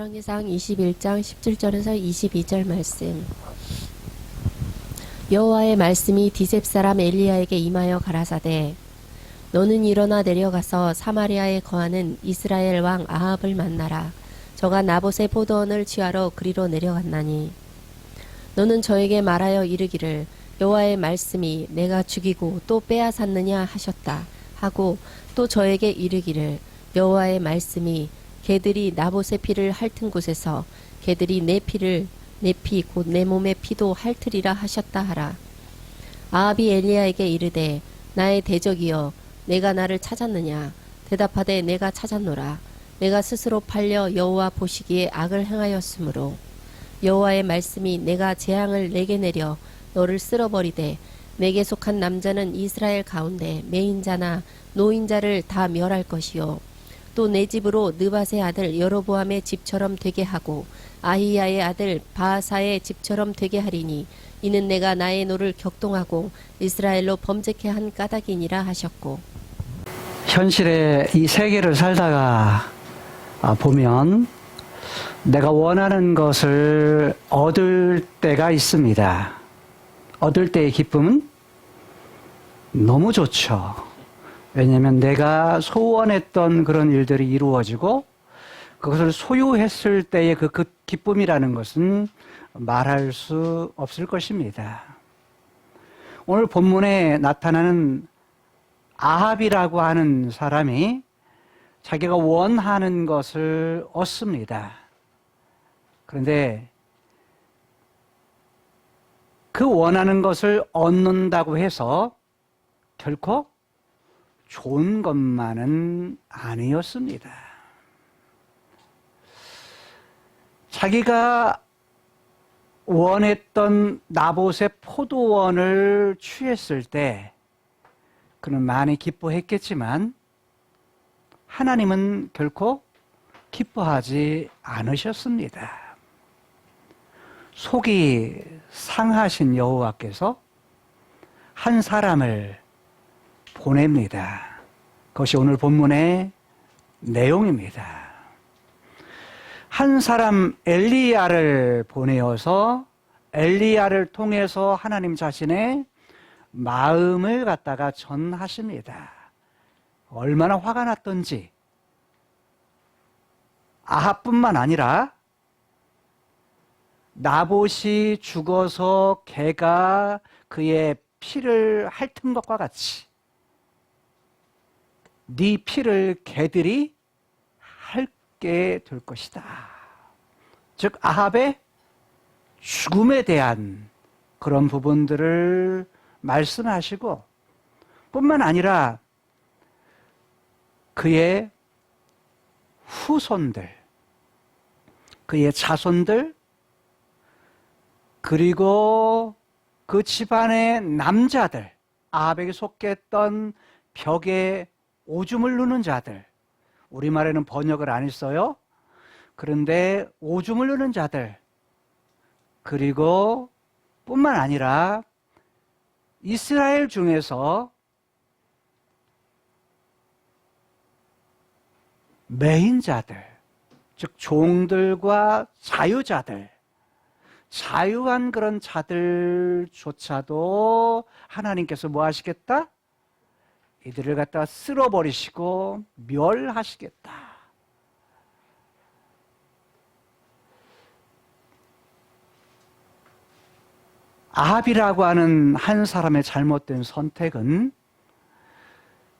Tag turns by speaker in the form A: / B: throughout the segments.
A: 열왕기상 21장 17절에서 22절 말씀. 여호와의 말씀이 디셉 사람 엘리야에게 임하여 가라사대, 너는 일어나 내려가서 사마리아에 거하는 이스라엘 왕 아합을 만나라. 저가 나봇의 포도원을 취하러 그리로 내려갔나니, 너는 저에게 말하여 이르기를 여호와의 말씀이 내가 죽이고 또 빼앗았느냐 하셨다 하고, 또 저에게 이르기를 여호와의 말씀이 개들이 나봇의 피를 핥은 곳에서 개들이 내 피를 내 피 곧 내 몸의 피도 핥으리라 하셨다 하라. 아합이 엘리야에게 이르되, 나의 대적이여 내가 나를 찾았느냐? 대답하되 내가 찾았노라. 내가 스스로 팔려 여호와 보시기에 악을 행하였으므로 여호와의 말씀이 내가 재앙을 내게 내려 너를 쓸어버리되, 내게 속한 남자는 이스라엘 가운데 매인자나 노인자를 다 멸할 것이요, 또 내 집으로 느밧의 아들 여로보암의 집처럼 되게 하고 아히야의 아들 바하사의 집처럼 되게 하리니, 이는 내가 나의 노를 격동하고 이스라엘로 범죄케 한 까닭이니라 하셨고.
B: 현실의 이 세계를 살다가 보면 내가 원하는 것을 얻을 때가 있습니다. 얻을 때의 기쁨은 너무 좋죠. 왜냐하면 내가 소원했던 그런 일들이 이루어지고 그것을 소유했을 때의 그 기쁨이라는 것은 말할 수 없을 것입니다. 오늘 본문에 나타나는 아합이라고 하는 사람이 자기가 원하는 것을 얻습니다. 그런데 그 원하는 것을 얻는다고 해서 결코 좋은 것만은 아니었습니다. 자기가 원했던 나봇의 포도원을 취했을 때 그는 많이 기뻐했겠지만 하나님은 결코 기뻐하지 않으셨습니다. 속이 상하신 여호와께서 한 사람을 보냅니다. 그것이 오늘 본문의 내용입니다. 한 사람 엘리야를 보내어서 엘리야를 통해서 하나님 자신의 마음을 갖다가 전하십니다. 얼마나 화가 났던지, 아합뿐만 아니라 나봇이 죽어서 개가 그의 피를 핥은 것과 같이 네 피를 개들이 핥게 될 것이다. 즉 아합의 죽음에 대한 그런 부분들을 말씀하시고, 뿐만 아니라 그의 후손들, 그의 자손들, 그리고 그 집안의 남자들, 아합에게 속했던 벽에 오줌을 누는 자들, 우리말에는 번역을 안 했어요. 그런데 오줌을 누는 자들, 그리고 뿐만 아니라 이스라엘 중에서 매인자들, 즉 종들과 자유자들, 자유한 그런 자들조차도 하나님께서 뭐 하시겠다? 이들을 갖다가 쓸어버리시고 멸하시겠다. 아합이라고 하는 한 사람의 잘못된 선택은,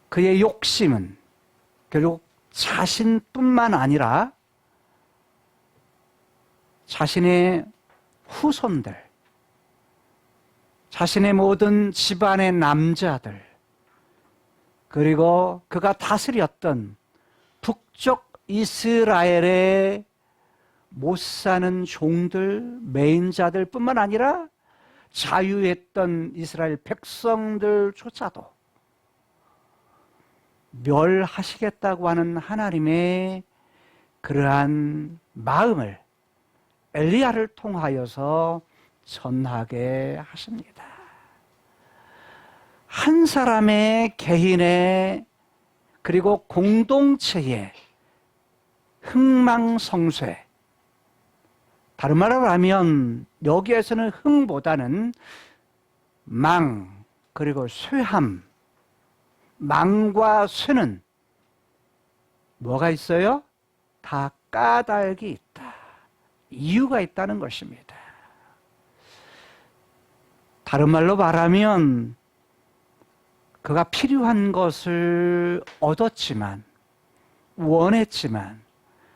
B: 그의 욕심은 결국 자신뿐만 아니라 자신의 후손들, 자신의 모든 집안의 남자들, 그리고 그가 다스렸던 북쪽 이스라엘의 못 사는 종들, 매인자들 뿐만 아니라 자유했던 이스라엘 백성들조차도 멸하시겠다고 하는 하나님의 그러한 마음을 엘리야를 통하여서 전하게 하십니다. 한 사람의 개인의 그리고 공동체의 흥망성쇠, 다른 말로 하면 여기에서는 흥보다는 망, 그리고 쇠함, 망과 쇠는 뭐가 있어요? 다 까닭이 있다. 이유가 있다는 것입니다. 다른 말로 말하면 그가 필요한 것을 얻었지만, 원했지만,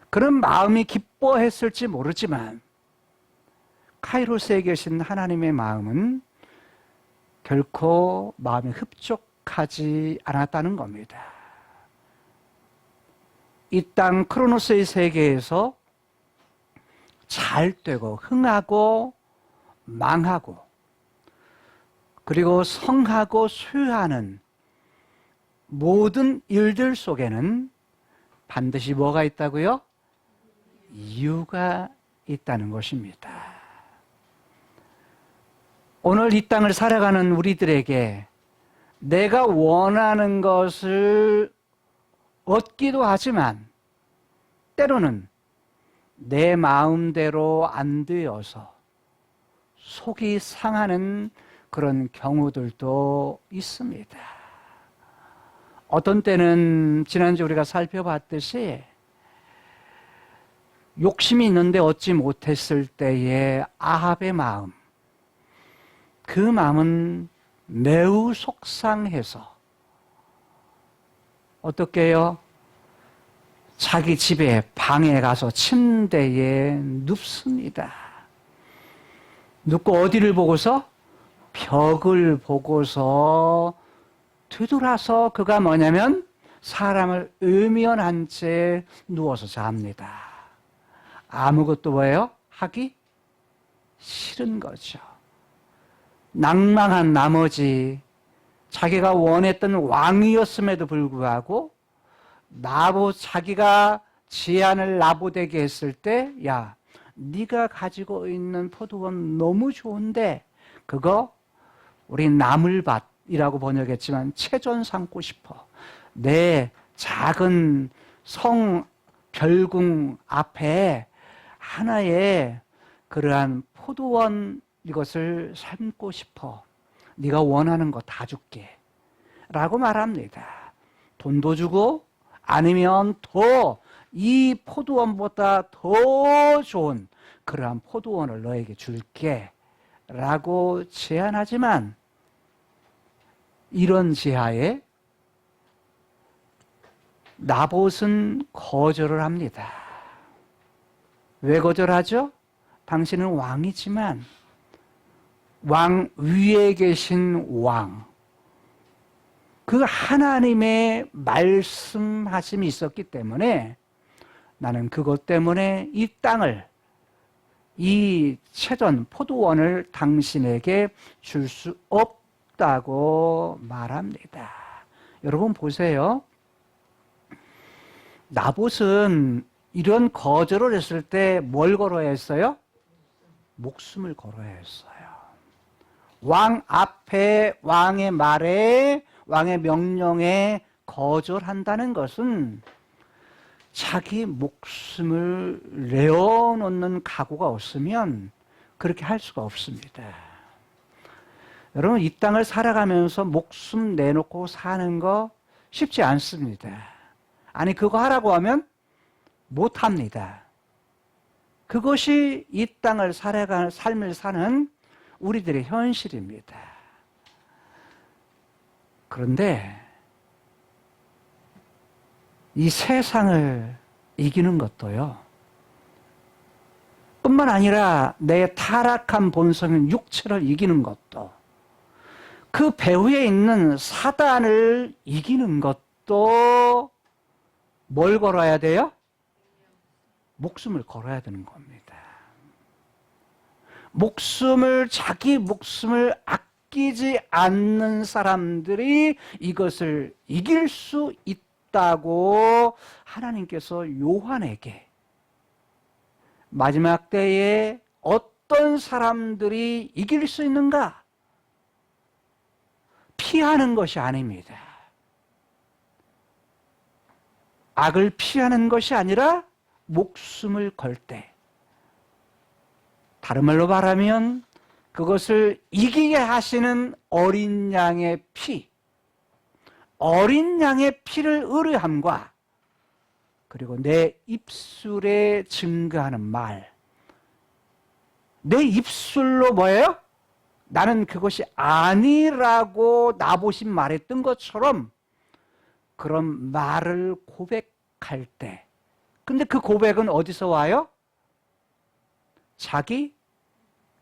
B: 그런 마음이 기뻐했을지 모르지만 카이로스에 계신 하나님의 마음은 결코 마음이 흡족하지 않았다는 겁니다. 이 땅 크로노스의 세계에서 잘 되고 흥하고 망하고 그리고 성하고 쇠하는 모든 일들 속에는 반드시 뭐가 있다고요? 이유가 있다는 것입니다. 오늘 이 땅을 살아가는 우리들에게 내가 원하는 것을 얻기도 하지만 때로는 내 마음대로 안 되어서 속이 상하는 그런 경우들도 있습니다. 어떤 때는 지난주 우리가 살펴봤듯이 욕심이 있는데 얻지 못했을 때의 아합의 마음, 그 마음은 매우 속상해서 어떻게 해요? 자기 집에 방에 가서 침대에 눕습니다. 눕고 어디를 보고서? 벽을 보고서 뒤돌아서 그가 뭐냐면 사람을 의면한 채 누워서 잡니다. 아무것도 뭐예요? 하기 싫은 거죠. 낭망한 나머지 자기가 원했던 왕이었음에도 불구하고 자기가 제안을 나보되게 했을 때, 야, 네가 가지고 있는 포도원 너무 좋은데 그거 우리 나물밭이라고 번역했지만 채전 삼고 싶어. 내 작은 성 별궁 앞에 하나의 그러한 포도원 이것을 삼고 싶어. 네가 원하는 거 다 줄게. 라고 말합니다. 돈도 주고 아니면 더 이 포도원보다 더 좋은 그러한 포도원을 너에게 줄게. 라고 제안하지만 이런 제하에 나봇은 거절을 합니다. 왜 거절하죠? 당신은 왕이지만 왕 위에 계신 왕, 그 하나님의 말씀하심이 있었기 때문에 나는 그것 때문에 이 땅을, 이 채전 포도원을 당신에게 줄 수 없다고 말합니다. 여러분 보세요. 나봇은 이런 거절을 했을 때 뭘 걸어야 했어요? 목숨을 걸어야 했어요. 왕 앞에 왕의 말에, 왕의 명령에 거절한다는 것은 자기 목숨을 내어놓는 각오가 없으면 그렇게 할 수가 없습니다. 여러분, 이 땅을 살아가면서 목숨 내놓고 사는 거 쉽지 않습니다. 아니, 그거 하라고 하면 못합니다. 그것이 이 땅을 살아가는 삶을 사는 우리들의 현실입니다. 그런데 이 세상을 이기는 것도요, 뿐만 아니라 내 타락한 본성인 육체를 이기는 것도, 그 배후에 있는 사단을 이기는 것도 뭘 걸어야 돼요? 목숨을 걸어야 되는 겁니다. 자기 목숨을 아끼지 않는 사람들이 이것을 이길 수 있다고 하나님께서 요한에게 마지막 때에 어떤 사람들이 이길 수 있는가? 피하는 것이 아닙니다. 악을 피하는 것이 아니라 목숨을 걸 때 다른 말로 말하면 그것을 이기게 하시는 어린 양의 피, 어린 양의 피를 의뢰함과 그리고 내 입술에 증거하는 말, 내 입술로 뭐예요? 나는 그것이 아니라고 나보신 말했던 것처럼 그런 말을 고백할 때, 근데 그 고백은 어디서 와요? 자기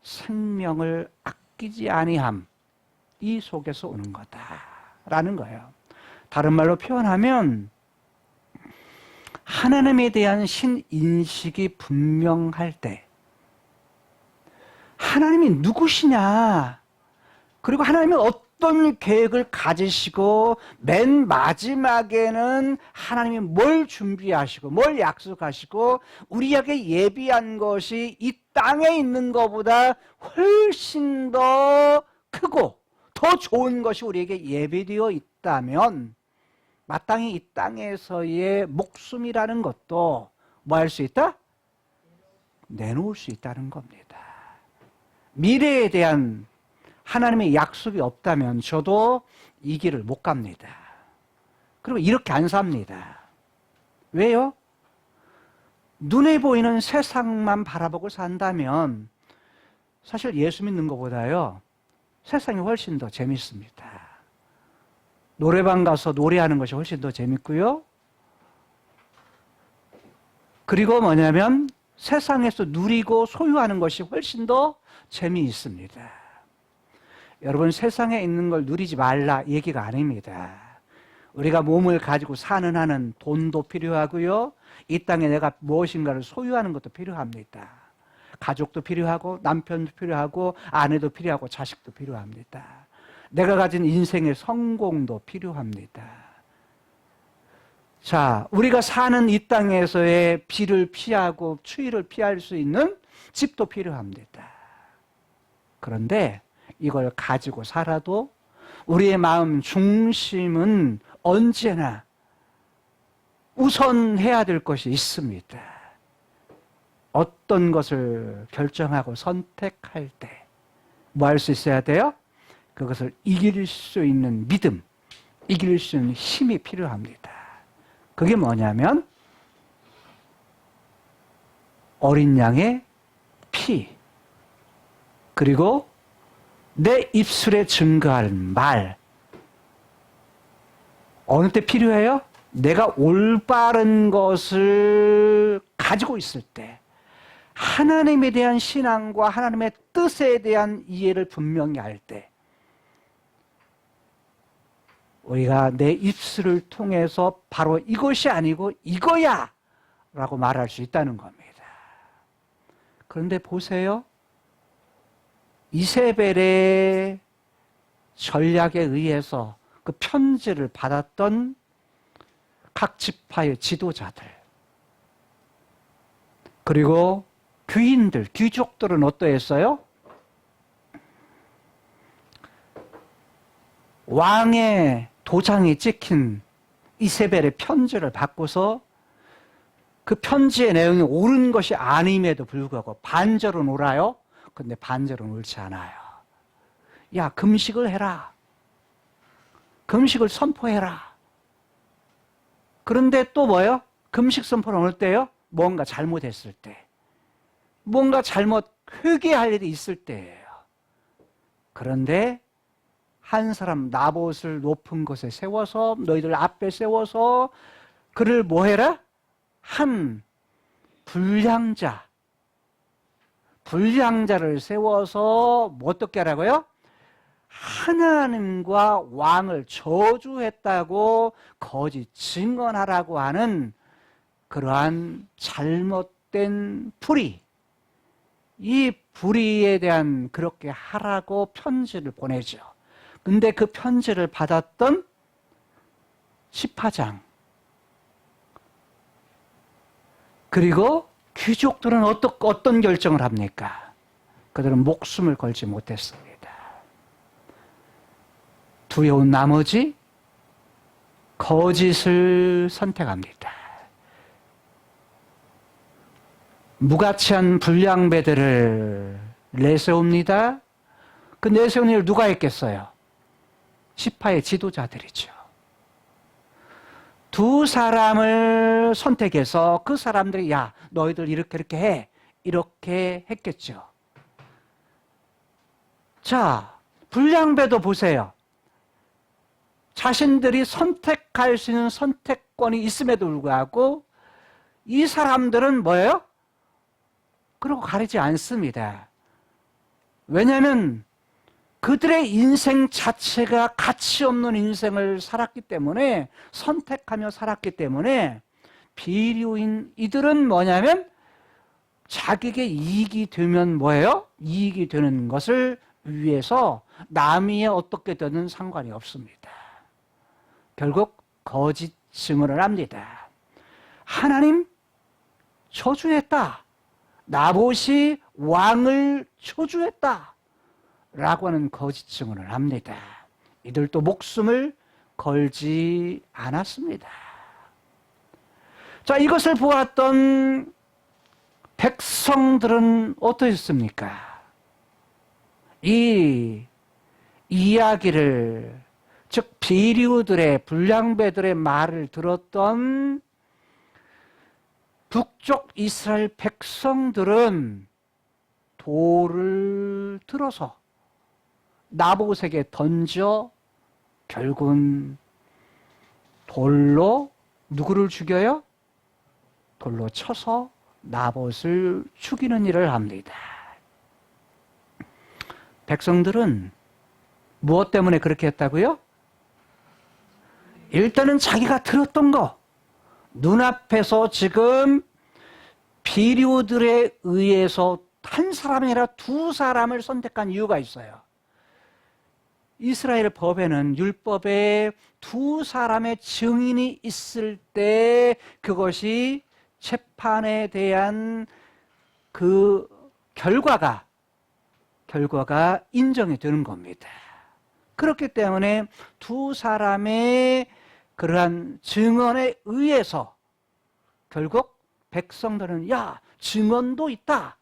B: 생명을 아끼지 아니함, 이 속에서 오는 거다라는 거예요. 다른 말로 표현하면 하나님에 대한 신인식이 분명할 때, 하나님이 누구시냐, 그리고 하나님은 어떤 계획을 가지시고 맨 마지막에는 하나님이 뭘 준비하시고 뭘 약속하시고 우리에게 예비한 것이 이 땅에 있는 것보다 훨씬 더 크고 더 좋은 것이 우리에게 예비되어 있다면 마땅히 이 땅에서의 목숨이라는 것도 뭐 할 수 있다? 내놓을 수 있다는 겁니다. 미래에 대한 하나님의 약속이 없다면 저도 이 길을 못 갑니다. 그리고 이렇게 안 삽니다. 왜요? 눈에 보이는 세상만 바라보고 산다면 사실 예수 믿는 것보다요, 세상이 훨씬 더 재밌습니다. 노래방 가서 노래하는 것이 훨씬 더 재밌고요. 그리고 뭐냐면 세상에서 누리고 소유하는 것이 훨씬 더 재미있습니다. 여러분, 세상에 있는 걸 누리지 말라 얘기가 아닙니다. 우리가 몸을 가지고 사는 한은 돈도 필요하고요, 이 땅에 내가 무엇인가를 소유하는 것도 필요합니다. 가족도 필요하고 남편도 필요하고 아내도 필요하고 자식도 필요합니다. 내가 가진 인생의 성공도 필요합니다. 자, 우리가 사는 이 땅에서의 비를 피하고 추위를 피할 수 있는 집도 필요합니다. 그런데 이걸 가지고 살아도 우리의 마음 중심은 언제나 우선해야 될 것이 있습니다. 어떤 것을 결정하고 선택할 때 뭐 할 수 있어야 돼요? 그것을 이길 수 있는 믿음, 이길 수 있는 힘이 필요합니다. 그게 뭐냐면 어린 양의 피, 그리고 내 입술에 증거할 말. 어느 때 필요해요? 내가 올바른 것을 가지고 있을 때, 하나님에 대한 신앙과 하나님의 뜻에 대한 이해를 분명히 할 때, 우리가 내 입술을 통해서 바로 이것이 아니고 이거야 라고 말할 수 있다는 겁니다. 그런데 보세요. 이세벨의 전략에 의해서 그 편지를 받았던 각 지파의 지도자들, 그리고 귀인들, 귀족들은 어떠했어요? 왕의 도장이 찍힌 이세벨의 편지를 받고서 그 편지의 내용이 옳은 것이 아님에도 불구하고 반절은 옳아요? 근데 반절은 옳지 않아요. 야, 금식을 해라. 금식을 선포해라. 그런데 또 뭐예요? 금식 선포는 어느 때요? 뭔가 잘못했을 때. 뭔가 잘못 회개할 일이 있을 때예요. 그런데 한 사람 나봇을 높은 곳에 세워서, 너희들 앞에 세워서 그를 뭐 해라? 한 불량자를 세워서 뭐 어떻게 하라고요? 하나님과 왕을 저주했다고 거짓 증언하라고 하는 그러한 잘못된 불의, 이 불의에 대한 그렇게 하라고 편지를 보내죠. 근데 그 편지를 받았던 시파장, 그리고 귀족들은 어떤 결정을 합니까? 그들은 목숨을 걸지 못했습니다. 두려운 나머지 거짓을 선택합니다. 무가치한 불량배들을 내세웁니다. 그 내세운 일을 누가 했겠어요? 지파의 지도자들이죠. 두 사람을 선택해서 그 사람들이 야 너희들 이렇게 해 이렇게 했겠죠. 자, 불량배도 보세요. 자신들이 선택할 수 있는 선택권이 있음에도 불구하고 이 사람들은 뭐예요? 그러고 가리지 않습니다. 왜냐하면 그들의 인생 자체가 가치 없는 인생을 살았기 때문에, 선택하며 살았기 때문에 비리우인 이들은 뭐냐면 자기에게 이익이 되면 뭐예요? 이익이 되는 것을 위해서 남이 어떻게 되든 상관이 없습니다. 결국 거짓 증언을 합니다. 하나님 저주했다. 나봇이 왕을 저주했다. 라고 하는 거짓 증언을 합니다. 이들도 목숨을 걸지 않았습니다. 자, 이것을 보았던 백성들은 어떠했습니까? 이 이야기를, 즉 비리우들의 불량배들의 말을 들었던 북쪽 이스라엘 백성들은 돌을 들어서 나봇에게 던져 결국은 돌로 누구를 죽여요? 돌로 쳐서 나봇을 죽이는 일을 합니다. 백성들은 무엇 때문에 그렇게 했다고요? 일단은 자기가 들었던 거, 눈앞에서 지금 비리우들에 의해서 한 사람이 아니라 두 사람을 선택한 이유가 있어요. 이스라엘 법에는, 율법에 두 사람의 증인이 있을 때 그것이 재판에 대한 그 결과가 인정이 되는 겁니다. 그렇기 때문에 두 사람의 그러한 증언에 의해서 결국 백성들은 야, 증언도 있다.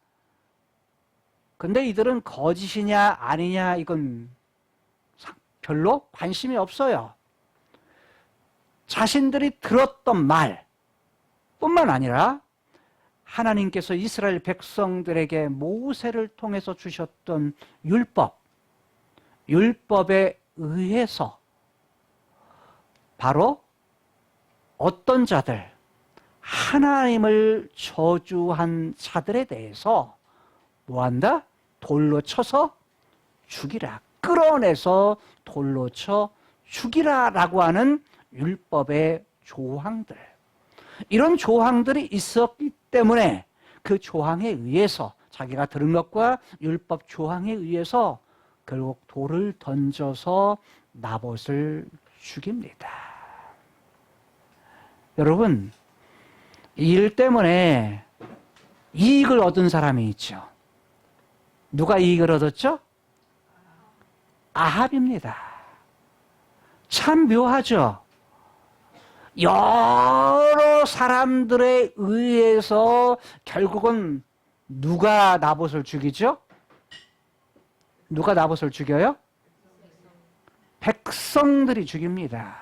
B: 근데 이들은 거짓이냐 아니냐 이건 별로 관심이 없어요. 자신들이 들었던 말 뿐만 아니라 하나님께서 이스라엘 백성들에게 모세를 통해서 주셨던 율법에 의해서 바로 어떤 자들, 하나님을 저주한 자들에 대해서 뭐한다? 돌로 쳐서 죽이라. 끌어내서 돌로 쳐 죽이라 라고 하는 율법의 조항들. 이런 조항들이 있었기 때문에 그 조항에 의해서, 자기가 들은 것과 율법 조항에 의해서 결국 돌을 던져서 나봇을 죽입니다. 여러분, 이 일 때문에 이익을 얻은 사람이 있죠. 누가 이익을 얻었죠? 아합입니다. 참 묘하죠. 여러 사람들에 의해서 결국은 누가 나봇을 죽이죠? 누가 나봇을 죽여요? 백성들이 죽입니다.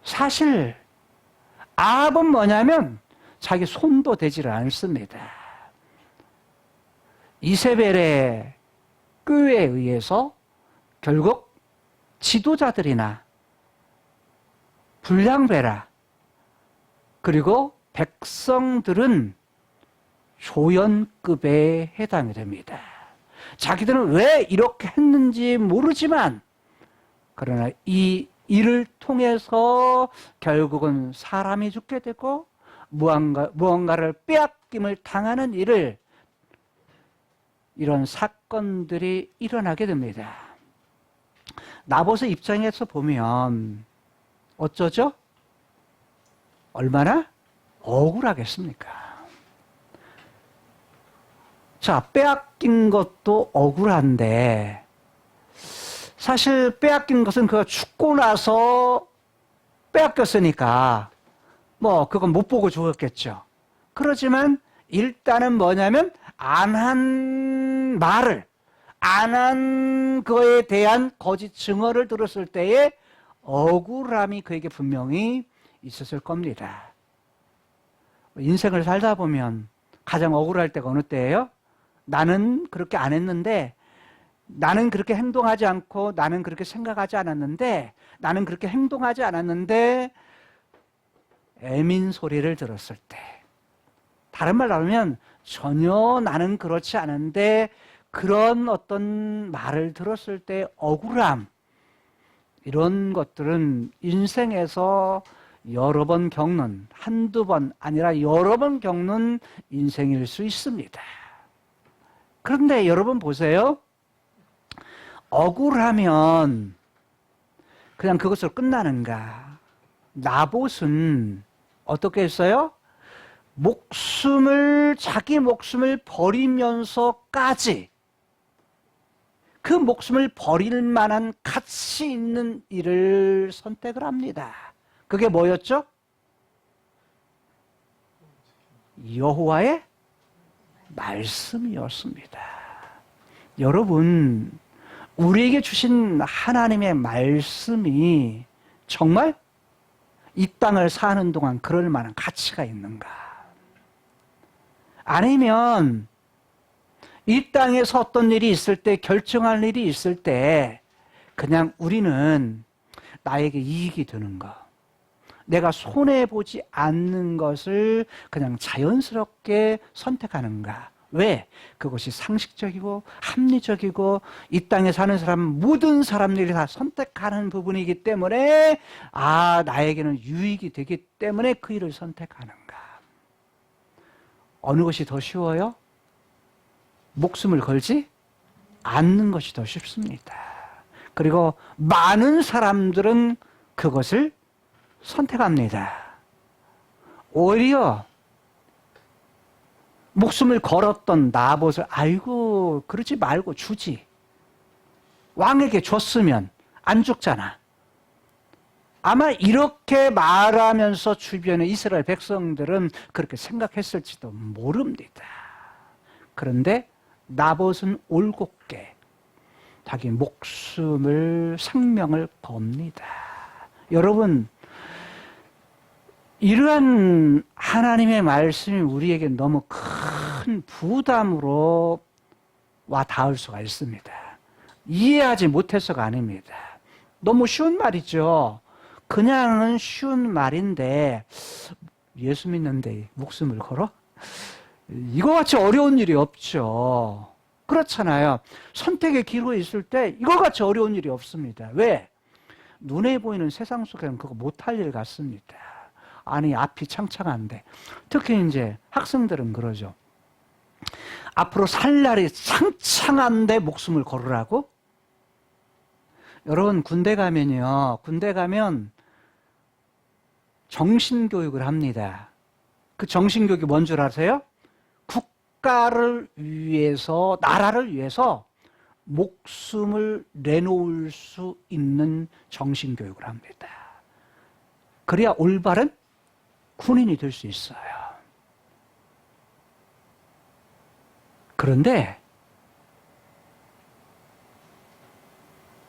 B: 사실 아합은 뭐냐면 자기 손도 대지를 않습니다. 이세벨의 꾀에 의해서 결국 지도자들이나 불량배라 그리고 백성들은 조연급에 해당이 됩니다. 자기들은 왜 이렇게 했는지 모르지만 그러나 이 일을 통해서 결국은 사람이 죽게 되고 무언가를 빼앗김을 당하는 이런 사건들이 일어나게 됩니다. 나봇의 입장에서 보면 어쩌죠? 얼마나 억울하겠습니까? 자, 빼앗긴 것도 억울한데 사실 빼앗긴 것은 그가 죽고 나서 빼앗겼으니까 뭐 그건 못 보고 죽었겠죠. 그렇지만 일단은 뭐냐면 안 한 말을, 안 한 거에 대한 거짓 증언을 들었을 때에 억울함이 그에게 분명히 있었을 겁니다. 인생을 살다 보면 가장 억울할 때가 어느 때예요? 나는 그렇게 안 했는데, 나는 그렇게 행동하지 않고, 나는 그렇게 생각하지 않았는데, 나는 그렇게 행동하지 않았는데 애민 소리를 들었을 때, 다른 말로 하면 전혀 나는 그렇지 않은데 그런 어떤 말을 들었을 때 억울함, 이런 것들은 인생에서 여러 번 겪는, 한두 번 아니라 여러 번 겪는 인생일 수 있습니다. 그런데 여러분 보세요. 억울하면 그냥 그것으로 끝나는가? 나봇은 어떻게 했어요? 자기 목숨을 버리면서까지 그 목숨을 버릴 만한 가치 있는 일을 선택을 합니다. 그게 뭐였죠? 여호와의 말씀이었습니다. 여러분, 우리에게 주신 하나님의 말씀이 정말 이 땅을 사는 동안 그럴 만한 가치가 있는가? 아니면 이 땅에서 어떤 일이 있을 때, 결정할 일이 있을 때 그냥 우리는 나에게 이익이 되는 것, 내가 손해보지 않는 것을 그냥 자연스럽게 선택하는가? 왜? 그것이 상식적이고 합리적이고 이 땅에 사는 사람, 모든 사람들이 다 선택하는 부분이기 때문에 나에게는 유익이 되기 때문에 그 일을 선택하는가? 어느 것이 더 쉬워요? 목숨을 걸지 않는 것이 더 쉽습니다. 그리고 많은 사람들은 그것을 선택합니다. 오히려 목숨을 걸었던 나봇을 아이고 그러지 말고 주지. 왕에게 줬으면 안 죽잖아. 아마 이렇게 말하면서 주변의 이스라엘 백성들은 그렇게 생각했을지도 모릅니다. 그런데 나봇은 올곧게 자기 생명을 겁니다. 여러분, 이러한 하나님의 말씀이 우리에게 너무 큰 부담으로 와 닿을 수가 있습니다. 이해하지 못해서가 아닙니다. 너무 쉬운 말이죠. 그냥은 쉬운 말인데 예수 믿는데 목숨을 걸어? 이거 같이 어려운 일이 없죠. 그렇잖아요. 선택의 기로에 있을 때 이거 같이 어려운 일이 없습니다. 왜? 눈에 보이는 세상 속에는 그거 못할 일 같습니다. 아니, 앞이 창창한데. 특히 이제 학생들은 그러죠. 앞으로 살 날이 창창한데 목숨을 걸으라고? 여러분, 군대 가면 정신교육을 합니다. 그 정신교육이 뭔 줄 아세요? 국가를 위해서, 나라를 위해서 목숨을 내놓을 수 있는 정신교육을 합니다. 그래야 올바른 군인이 될 수 있어요. 그런데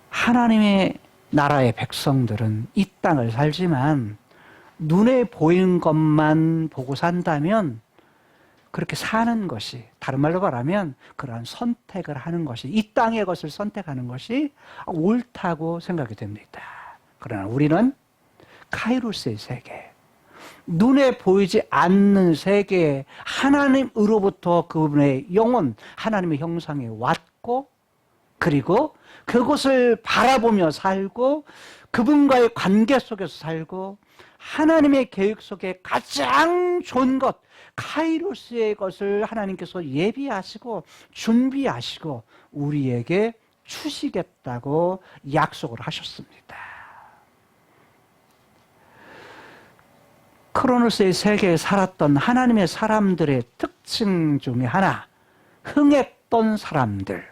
B: 하나님의 나라의 백성들은 이 땅을 살지만 눈에 보이는 것만 보고 산다면 그렇게 사는 것이, 다른 말로 말하면 그러한 선택을 하는 것이, 이 땅의 것을 선택하는 것이 옳다고 생각이 됩니다. 그러나 우리는 카이로스의 세계, 눈에 보이지 않는 세계에 하나님으로부터 그분의 영혼, 하나님의 형상에 왔고, 그리고 그것을 바라보며 살고 그분과의 관계 속에서 살고 하나님의 계획 속에 가장 좋은 것, 카이로스의 것을 하나님께서 예비하시고 준비하시고 우리에게 주시겠다고 약속을 하셨습니다. 크로노스의 세계에 살았던 하나님의 사람들의 특징 중에 하나, 흥했던 사람들,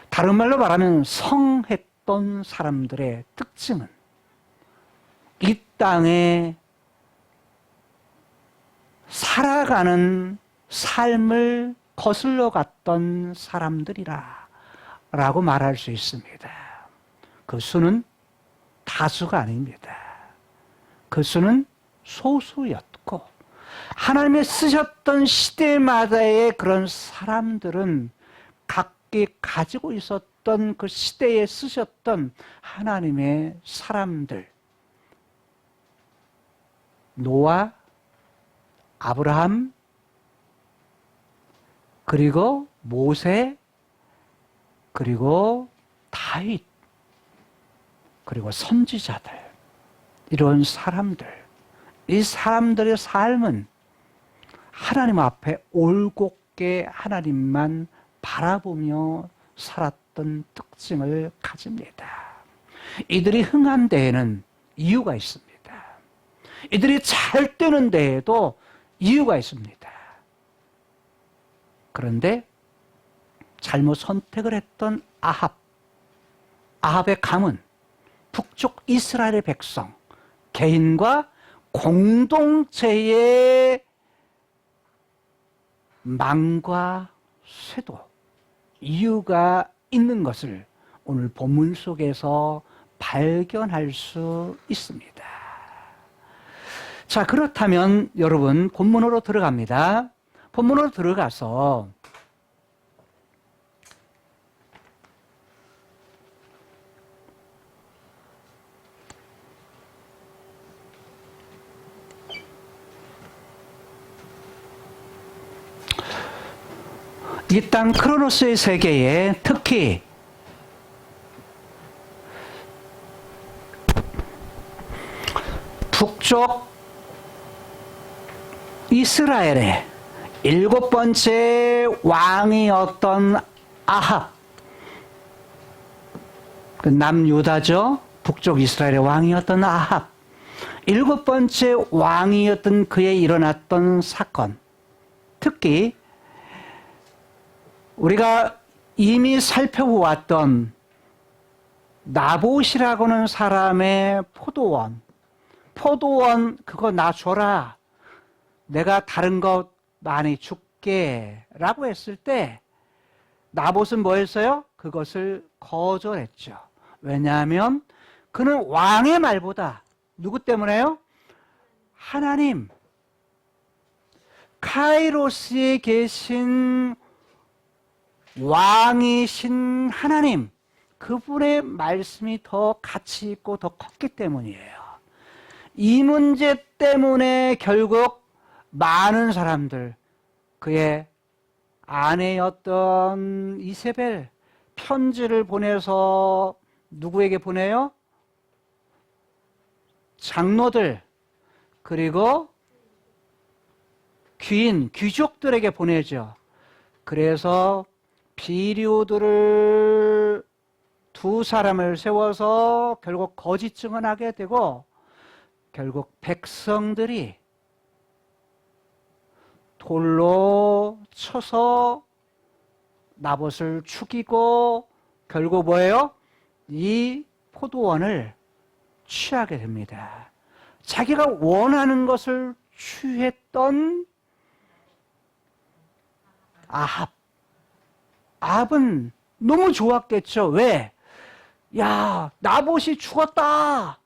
B: 다른 말로 말하면 성했던 사람들의 특징은 이 땅에 살아가는 삶을 거슬러 갔던 사람들이라 라고 말할 수 있습니다. 그 수는 다수가 아닙니다. 그 수는 소수였고, 하나님의 쓰셨던 시대마다의 그런 사람들은 각기 가지고 있었던 그 시대에 쓰셨던 하나님의 사람들, 노아, 아브라함, 그리고 모세, 그리고 다윗, 그리고 선지자들, 이런 사람들, 이 사람들의 삶은 하나님 앞에 올곧게 하나님만 바라보며 살았던 특징을 가집니다. 이들이 흥한 데에는 이유가 있습니다. 이들이 잘 되는 데에도 이유가 있습니다. 그런데 잘못 선택을 했던 아합의 가문, 북쪽 이스라엘의 백성, 개인과 공동체의 망과 쇠도 이유가 있는 것을 오늘 본문 속에서 발견할 수 있습니다. 자, 그렇다면 여러분 본문으로 들어갑니다. 본문으로 들어가서 이 땅 크로노스의 세계에 특히 북쪽 이스라엘의 7번째 왕이었던 아합, 그 남유다죠. 북쪽 이스라엘의 왕이었던 아합, 7번째 왕이었던 그에 일어났던 사건, 특히 우리가 이미 살펴보았던 나봇이라고 하는 사람의 포도원 그거 나 줘라, 내가 다른 것 많이 줄게 라고 했을 때 나봇은 뭐 했어요? 그것을 거절했죠. 왜냐하면 그는 왕의 말보다 누구 때문에요? 하나님, 카이로스에 계신 왕이신 하나님, 그분의 말씀이 더 가치 있고 더 컸기 때문이에요. 이 문제 때문에 결국 많은 사람들, 그의 아내였던 이세벨 편지를 보내서 누구에게 보내요? 장로들, 그리고 귀족들에게 보내죠. 그래서 비류들을 두 사람을 세워서 결국 거짓 증언하게 되고, 결국 백성들이 돌로 쳐서 나봇을 죽이고 결국 뭐예요? 이 포도원을 취하게 됩니다. 자기가 원하는 것을 취했던 아합은 너무 좋았겠죠. 왜? 야, 나봇이 죽었다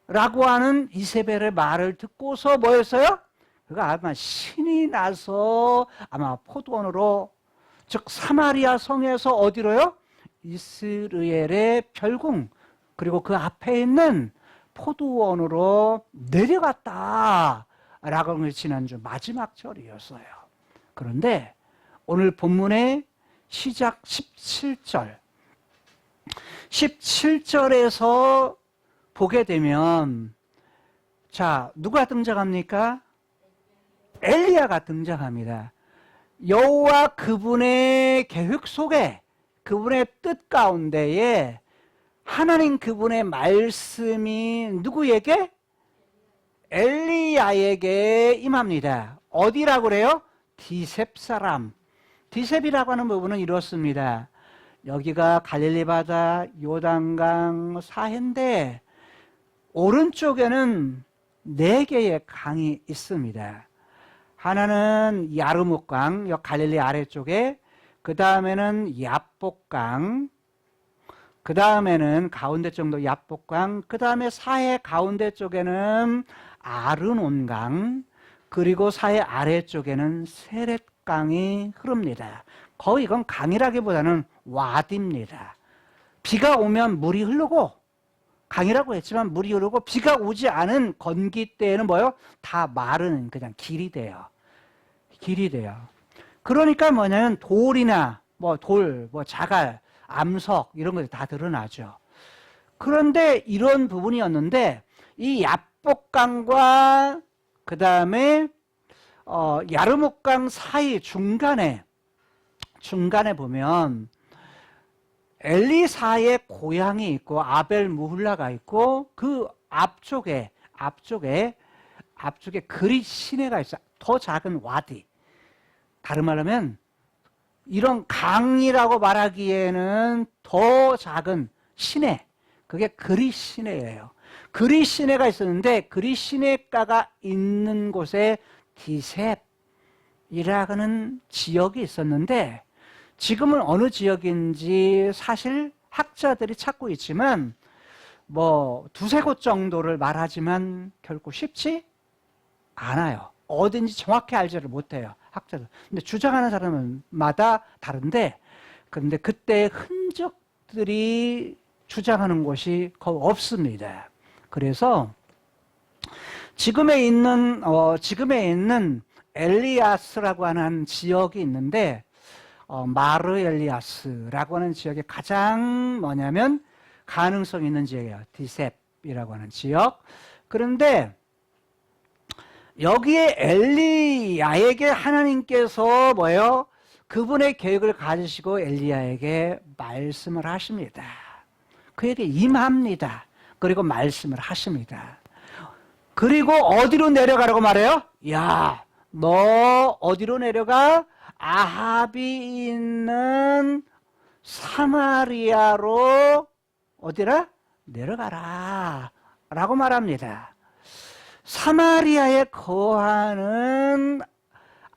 B: 라고 하는 이세벨의 말을 듣고서 뭐였어요? 그가 아마 신이 나서 아마 포도원으로, 즉 사마리아 성에서 어디로요? 이스라엘의 별궁, 그리고 그 앞에 있는 포도원으로 내려갔다 라고 하는 것이 지난주 마지막 절이었어요. 그런데 오늘 본문의 시작 17절에서 보게 되면, 자, 누가 등장합니까? 엘리야가 등장합니다. 여호와 그분의 계획 속에, 그분의 뜻 가운데에 하나님 그분의 말씀이 누구에게? 엘리야에게 임합니다. 어디라고 그래요? 디셉 사람. 디셉이라고 하는 부분은 이렇습니다. 여기가 갈릴리 바다, 요단강 사해인데 오른쪽에는 4개의 강이 있습니다. 하나는 야르묵강, 갈릴리 아래쪽에, 그 다음에는 야복강, 그 다음에는 가운데 정도 야복강, 그 다음에 사해 가운데 쪽에는 아르논강, 그리고 사해 아래쪽에는 세렛강이 흐릅니다. 거의 이건 강이라기보다는 와디입니다. 비가 오면 물이 흐르고, 강이라고 했지만 물이 흐르고, 비가 오지 않은 건기 때에는 뭐요? 다 마른 그냥 길이 돼요. 길이 돼요. 그러니까 뭐냐면 돌이나 돌, 자갈, 암석 이런 것들이 다 드러나죠. 그런데 이런 부분이었는데 이 야복강과 그 다음에 야르묵강 사이 중간에 보면 엘리사의 고향이 있고 아벨 무훌라가 있고 그 앞쪽에 그릿 시내가 있어. 더 작은 와디. 다른 말로 하면 이런 강이라고 말하기에는 더 작은 시내, 그게 그릿 시내예요. 그릿 시내가 있었는데 그릿 시내가가 있는 곳에 디셉이라는 지역이 있었는데 지금은 어느 지역인지 사실 학자들이 찾고 있지만 두세 곳 정도를 말하지만 결코 쉽지 않아요. 어딘지 정확히 알지를 못해요, 학자들. 근데 주장하는 사람마다 다른데, 근데 그때의 흔적들이 주장하는 곳이 거의 없습니다. 그래서 지금에 있는 엘리아스라고 하는 지역이 있는데, 마르 엘리아스라고 하는 지역이 가장 가능성 있는 지역이에요. 디셉이라고 하는 지역. 그런데 여기에 엘리야에게 하나님께서 그분의 계획을 가지시고 엘리야에게 말씀을 하십니다. 그에게 임합니다. 그리고 말씀을 하십니다. 그리고 어디로 내려가라고 말해요? 야, 너 어디로 내려가? 아합이 있는 사마리아로 어디라? 내려가라 라고 말합니다. 사마리아에 거하는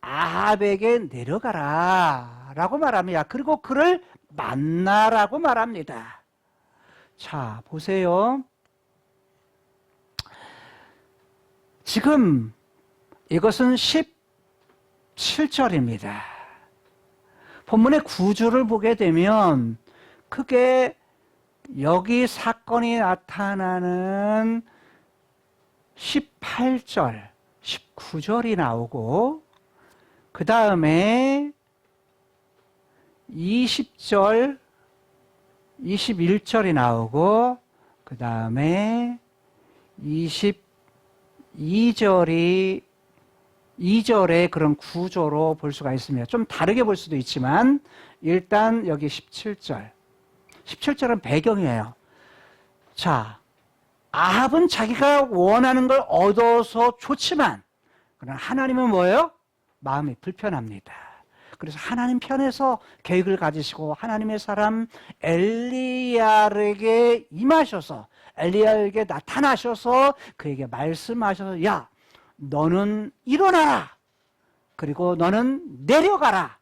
B: 아합에게 내려가라 라고 말합니다. 그리고 그를 만나라고 말합니다. 자, 보세요. 지금 이것은 17절입니다. 본문의 구조를 보게 되면 크게 여기 사건이 나타나는 18절, 19절이 나오고 그 다음에 20절, 21절이 나오고 그 다음에 2절의 그런 구조로 볼 수가 있습니다. 좀 다르게 볼 수도 있지만 일단 여기 17절은 배경이에요. 자, 아합은 자기가 원하는 걸 얻어서 좋지만 그러나 하나님은 뭐예요? 마음이 불편합니다. 그래서 하나님 편에서 계획을 가지시고 하나님의 사람 엘리야에게 임하셔서 엘리야에게 나타나셔서 그에게 말씀하셔서 야, 너는 일어나라. 그리고 너는 내려가라.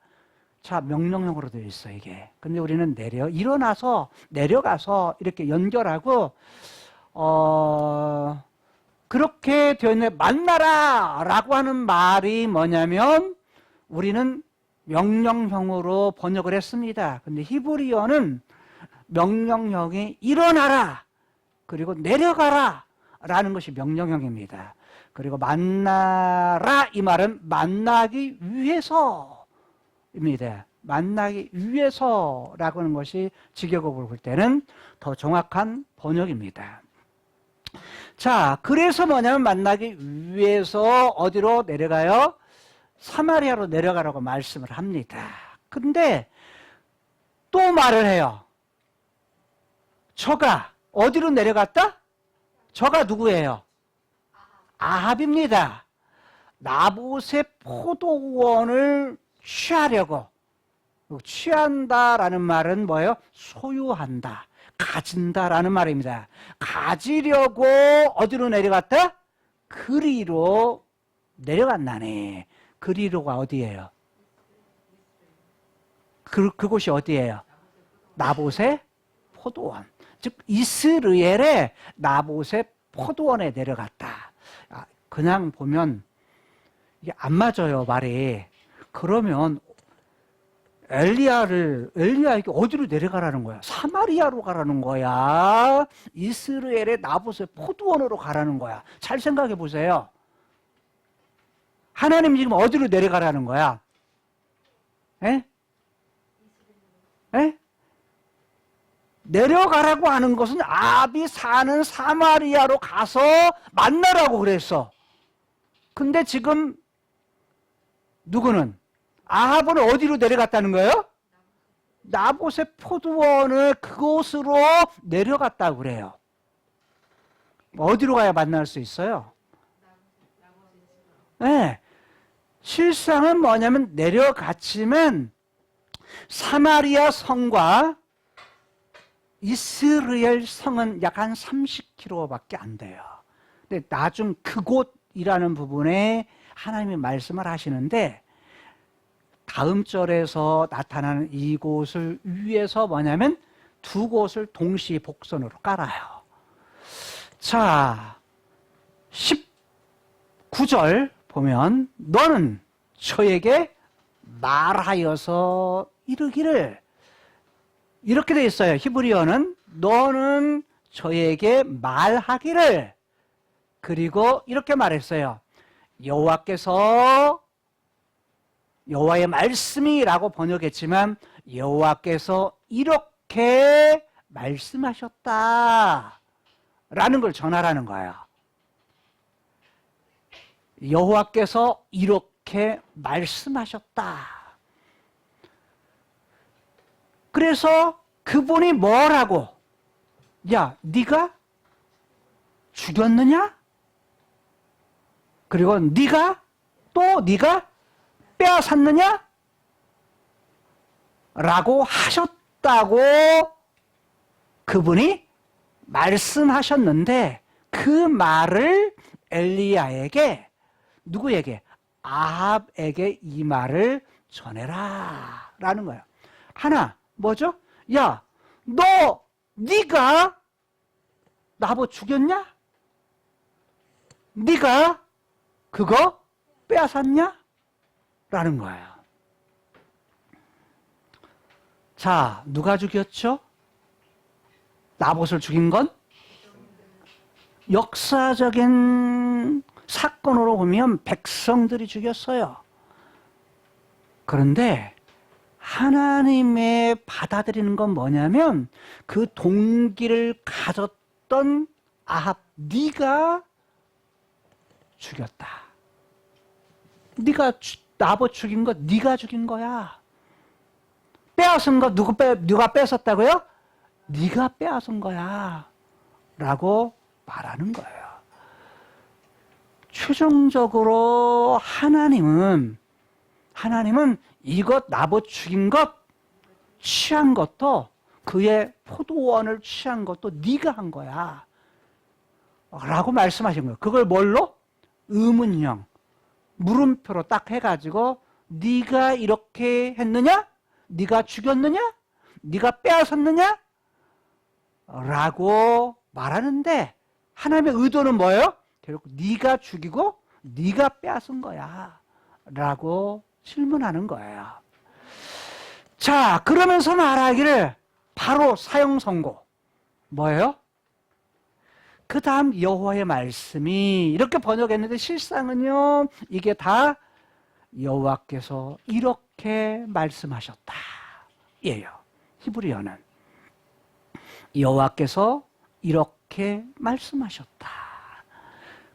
B: 자, 명령형으로 되어 있어 이게. 근데 우리는 일어나서 내려가서 이렇게 연결하고 그렇게 되어 있는 만나라 라고 하는 말이 뭐냐면 우리는 명령형으로 번역을 했습니다. 근데 히브리어는 명령형이 일어나라 그리고 내려가라 라는 것이 명령형입니다. 그리고 만나라 이 말은 만나기 위해서입니다. 만나기 위해서라고 하는 것이 직역으로 볼 때는 더 정확한 번역입니다. 자, 그래서 뭐냐면 만나기 위해서 어디로 내려가요? 사마리아로 내려가라고 말씀을 합니다. 근데 또 말을 해요. 저가 어디로 내려갔다? 저가 누구예요? 아합입니다. 나봇의 포도원을 취하려고. 취한다라는 말은 뭐예요? 소유한다, 가진다라는 말입니다. 가지려고 어디로 내려갔다? 그리로 내려간다네. 그리로가 어디예요? 그곳이 어디예요? 나봇의 포도원. 즉 이스라엘의 나봇의 포도원에 내려갔다. 그냥 보면 이게 안 맞아요, 말이. 그러면 엘리야에게 어디로 내려가라는 거야? 사마리아로 가라는 거야? 이스라엘의 나봇의 포도원으로 가라는 거야? 잘 생각해 보세요. 하나님 지금 어디로 내려가라는 거야? 에? 에? 내려가라고 하는 것은 아합이 사는 사마리아로 가서 만나라고 그랬어. 근데 지금 누구는? 아합은 어디로 내려갔다는 거예요? 나봇의 포도원을 그곳으로 내려갔다고 그래요. 어디로 가야 만날 수 있어요? 네. 실상은 뭐냐면 내려갔지만 사마리아 성과 이스라엘 성은 약 한 30km밖에 안 돼요. 근데 나중 그곳이라는 부분에 하나님이 말씀을 하시는데 다음 절에서 나타나는 이곳을 위해서 뭐냐면 두 곳을 동시 복선으로 깔아요. 자, 19절 보면 너는 저에게 말하여서 이르기를, 이렇게 되어 있어요. 히브리어는 너는 저에게 말하기를, 그리고 이렇게 말했어요. 여호와의 말씀이라고 번역했지만 여호와께서 이렇게 말씀하셨다 라는 걸 전하라는 거예요. 여호와께서 이렇게 말씀하셨다. 그래서 그분이 뭐라고? 야, 네가 죽였느냐? 그리고 네가 빼앗았느냐? 라고 하셨다고 그분이 말씀하셨는데 그 말을 엘리야에게, 누구에게? 아합에게 이 말을 전해라 라는 거예요. 하나 뭐죠? 야, 네가 나봇 죽였냐? 네가 그거 빼앗았냐? 라는 거예요. 자, 누가 죽였죠? 나봇을 죽인 건 역사적인 사건으로 보면 백성들이 죽였어요. 그런데 하나님의 받아들이는 건 뭐냐면 그 동기를 가졌던 아합, 네가 죽였다. 네가 나봇 죽인 거 네가 죽인 거야. 빼앗은 거 누가 뺏었다고요? 네가 빼앗은 거야 라고 말하는 거예요. 최종적으로 하나님은 이것 나봇 죽인 것 취한 것도, 그의 포도원을 취한 것도 네가 한 거야 라고 말씀하신 거예요. 그걸 뭘로? 의문형, 물음표로 딱 해가지고 네가 이렇게 했느냐? 네가 죽였느냐? 네가 빼앗았느냐? 라고 말하는데 하나님의 의도는 뭐예요? 결국 네가 죽이고 네가 빼앗은 거야 라고 질문하는 거예요. 자, 그러면서 말하기를 바로 사형 선고. 뭐예요? 그 다음 여호와의 말씀이, 이렇게 번역했는데 실상은요 이게 다 여호와께서 이렇게 말씀하셨다 예요. 히브리어는 여호와께서 이렇게 말씀하셨다.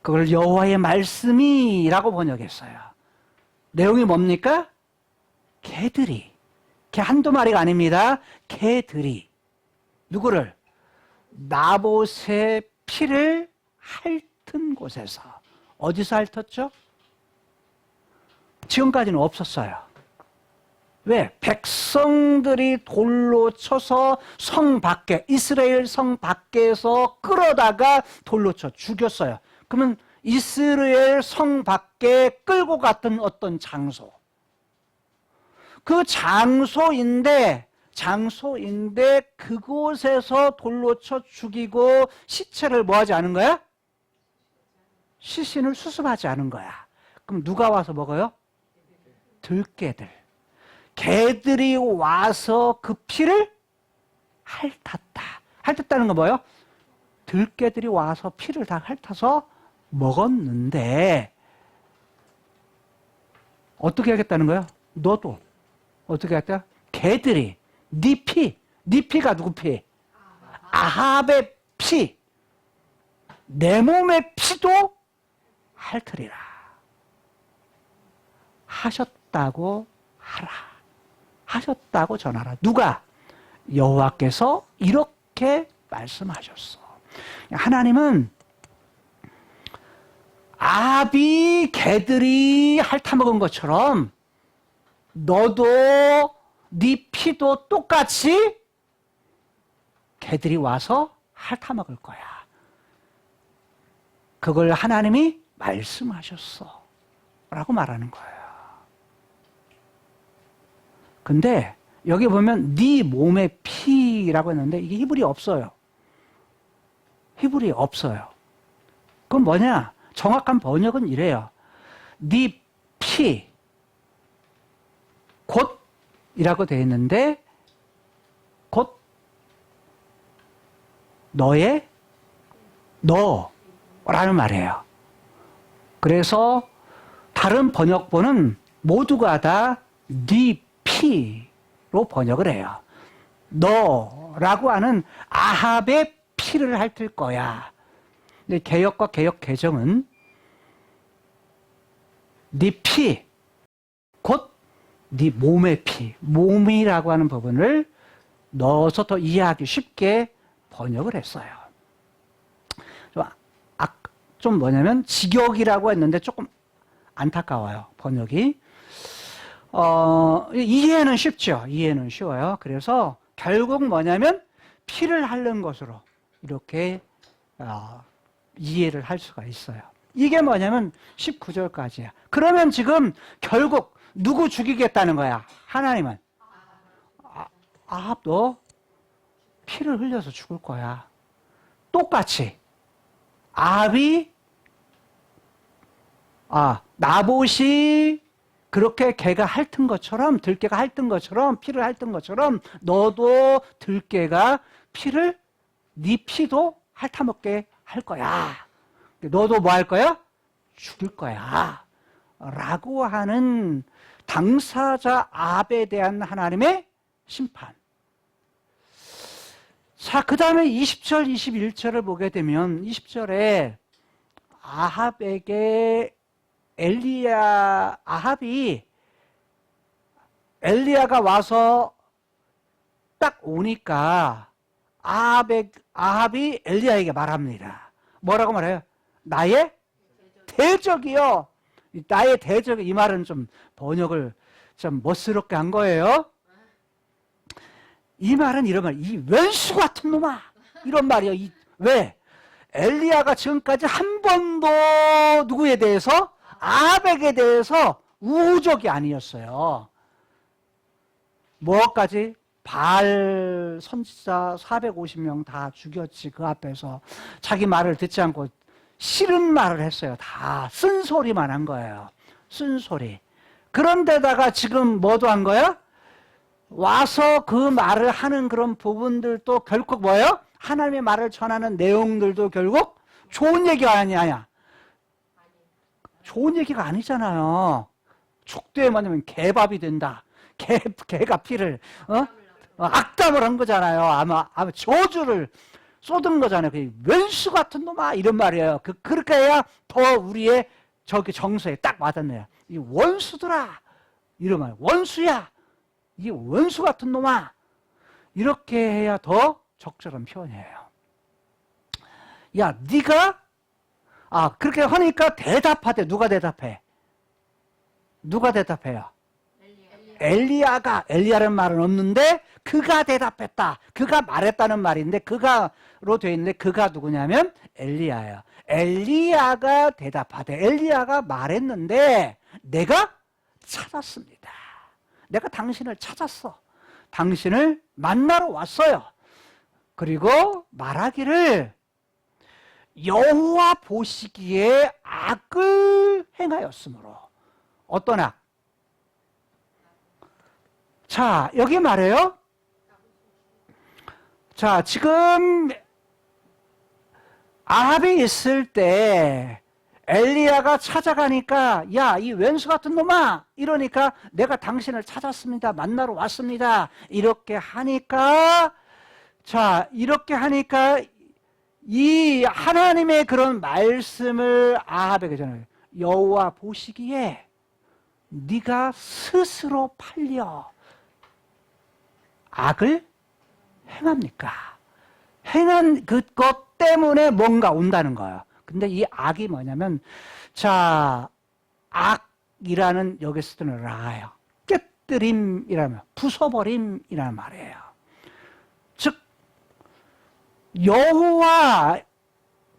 B: 그걸 여호와의 말씀이라고 번역했어요. 내용이 뭡니까? 개들이, 개 한두 마리가 아닙니다. 개들이 누구를? 나봇의 피를 핥은 곳에서. 어디서 핥았죠? 지금까지는 없었어요. 왜? 백성들이 돌로 쳐서 성 밖에, 이스라엘 성 밖에서 끌어다가 돌로 쳐 죽였어요. 그러면 이스라엘 성 밖에 끌고 갔던 어떤 장소. 그 장소인데 그곳에서 돌로 쳐 죽이고 시체를 뭐하지 않은 거야? 시신을 수습하지 않은 거야. 그럼 누가 와서 먹어요? 들개들. 개들이 와서 그 피를 핥았다. 핥았다는 건 뭐예요? 들개들이 와서 피를 다 핥아서 먹었는데 어떻게 하겠다는 거예요? 너도 어떻게 하겠다? 개들이 네 피가 누구 피? 아합의 피, 내 몸의 피도 핥으리라 하셨다고 하라. 하셨다고 전하라. 누가? 여호와께서 이렇게 말씀하셨어. 하나님은 아합이 개들이 핥아먹은 것처럼 너도 네 피도 똑같이 개들이 와서 핥아먹을 거야. 그걸 하나님이 말씀하셨어 라고 말하는 거예요. 근데 여기 보면 네 몸의 피라고 했는데 이게 히브리 없어요. 히브리 없어요. 그건 뭐냐? 정확한 번역은 이래요. 네 피, 곧이라고 되어 있는데 곧 너의 너라는 말이에요. 그래서 다른 번역본은 모두가 다 네 피로 번역을 해요. 너라고 하는 아합의 피를 핥을 거야. 근데 개역과 개역 개정은 네 피, 곧 네 몸의 피, 몸이라고 하는 부분을 넣어서 더 이해하기 쉽게 번역을 했어요. 좀 뭐냐면 직역이라고 했는데 조금 안타까워요. 번역이. 이해는 쉽죠. 이해는 쉬워요. 그래서 결국 뭐냐면 피를 핥는 것으로 이렇게 이해를 할 수가 있어요. 이게 뭐냐면 19절까지야. 그러면 지금 결국 누구 죽이겠다는 거야? 하나님은. 아합 너 피를 흘려서 죽을 거야. 똑같이 아합이 나봇이 그렇게 개가 핥은 것처럼, 들개가 핥은 것처럼, 피를 핥은 것처럼 너도 들개가 피를, 네 피도 핥아먹게 할 거야. 너도 뭐 할 거야? 죽일 거야. 라고 하는 당사자 아합에 대한 하나님의 심판. 자, 그 다음에 20절, 21절을 보게 되면 20절에 아합에게 아합이 엘리야가 와서 딱 오니까 아합이 엘리야에게 말합니다. 뭐라고 말해요? 나의 대적이요. 나의 대적, 이 말은 좀 번역을 좀 멋스럽게 한 거예요. 이 말은 이런 말, 이 왼수 같은 놈아, 이런 말이에요. 왜? 엘리야가 지금까지 한 번도 누구에 대해서? 아합에게 대해서 우호적이 아니었어요. 뭐까지? 바알 선지자 450명 다 죽였지. 그 앞에서 자기 말을 듣지 않고 싫은 말을 했어요. 다 쓴소리만 한 거예요. 쓴소리. 그런데다가 지금 뭐도 한 거야? 와서 그 말을 하는 그런 부분들도 결국 뭐예요? 하나님의 말을 전하는 내용들도 결국 좋은 얘기가 아니야. 좋은 얘기가 아니잖아요. 족대에 맞으면 개밥이 된다. 개가 피를 악담을 한 거잖아요. 아마 저주를 쏟은 거잖아요. 그 왼수 같은 놈아, 이런 말이에요. 그렇게 해야 더 우리의 저기 정서에 딱 와닿네요. 이 원수들아, 이런 말. 원수야, 이 원수 같은 놈아, 이렇게 해야 더 적절한 표현이에요. 야, 네가 그렇게 하니까 대답하대. 누가 대답해? 누가 대답해요? 엘리야라는 말은 없는데 그가 대답했다. 그가 말했다는 말인데 그가로 되어 있는데 그가 누구냐면 엘리야예요. 엘리야가 대답하되 엘리야가 말했는데 내가 찾았습니다. 내가 당신을 찾았어. 당신을 만나러 왔어요. 그리고 말하기를 여호와 보시기에 악을 행하였으므로. 어떤 악? 자, 여기 말해요. 자, 지금 아합이 있을 때 엘리야가 찾아가니까 야, 이 왼수 같은 놈아 이러니까 내가 당신을 찾았습니다. 만나러 왔습니다. 이렇게 하니까 자, 이렇게 하니까 이 하나님의 그런 말씀을 아합에게 전해요. 여호와 보시기에 네가 스스로 팔려 악을 행합니까? 행한 그것 때문에 뭔가 온다는 거예요. 근데 이 악이 뭐냐면, 자, 악이라는 여기서 쓰는 라예요. 깨뜨림이라면, 부숴버림이라는 말이에요. 즉, 여호와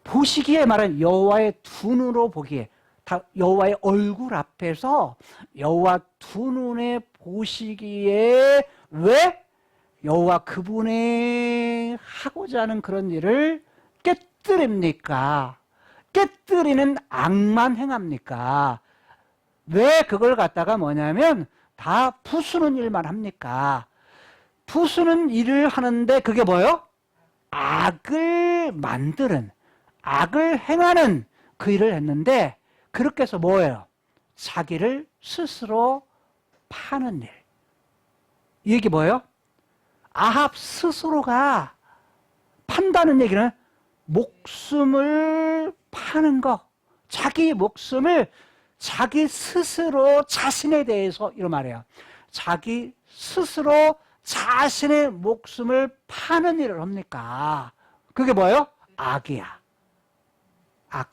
B: 보시기에 말하는 여호와의 두 눈으로 보기에, 여호와의 얼굴 앞에서 여호와 두 눈에 보시기에 왜 여호와 그분이 하고자 하는 그런 일을 깨뜨립니까? 깨뜨리는 악만 행합니까? 왜 그걸 갖다가 뭐냐면 다 부수는 일만 합니까? 부수는 일을 하는데 그게 뭐예요? 악을 만드는, 악을 행하는 그 일을 했는데 그렇게 해서 뭐예요? 자기를 스스로 파는 일. 이게 뭐예요? 아합 스스로가 판다는 얘기는 목숨을 파는 거, 자기 목숨을 자기 스스로 자신에 대해서 이런 말이에요. 자기 스스로 자신의 목숨을 파는 일을 합니까? 그게 뭐예요? 악이야. 악.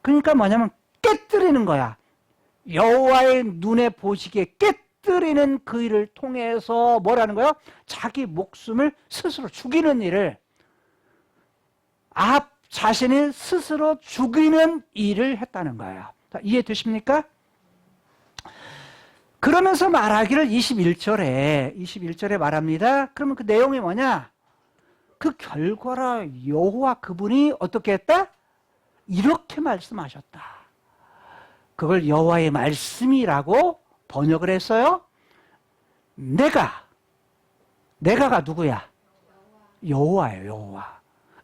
B: 그러니까 뭐냐면 깨뜨리는 거야. 여호와의 눈에 보시기에 깨뜨리는 그 일을 통해서 뭐라는 거예요? 자기 목숨을 스스로 죽이는 일을, 아합 자신이 스스로 죽이는 일을 했다는 거예요. 이해되십니까? 그러면서 말하기를 21절에 말합니다. 그러면 그 내용이 뭐냐? 그 결과라 여호와 그분이 어떻게 했다? 이렇게 말씀하셨다. 그걸 여호와의 말씀이라고 번역을 했어요. 내가가 누구야? 여호와예요. 여호와.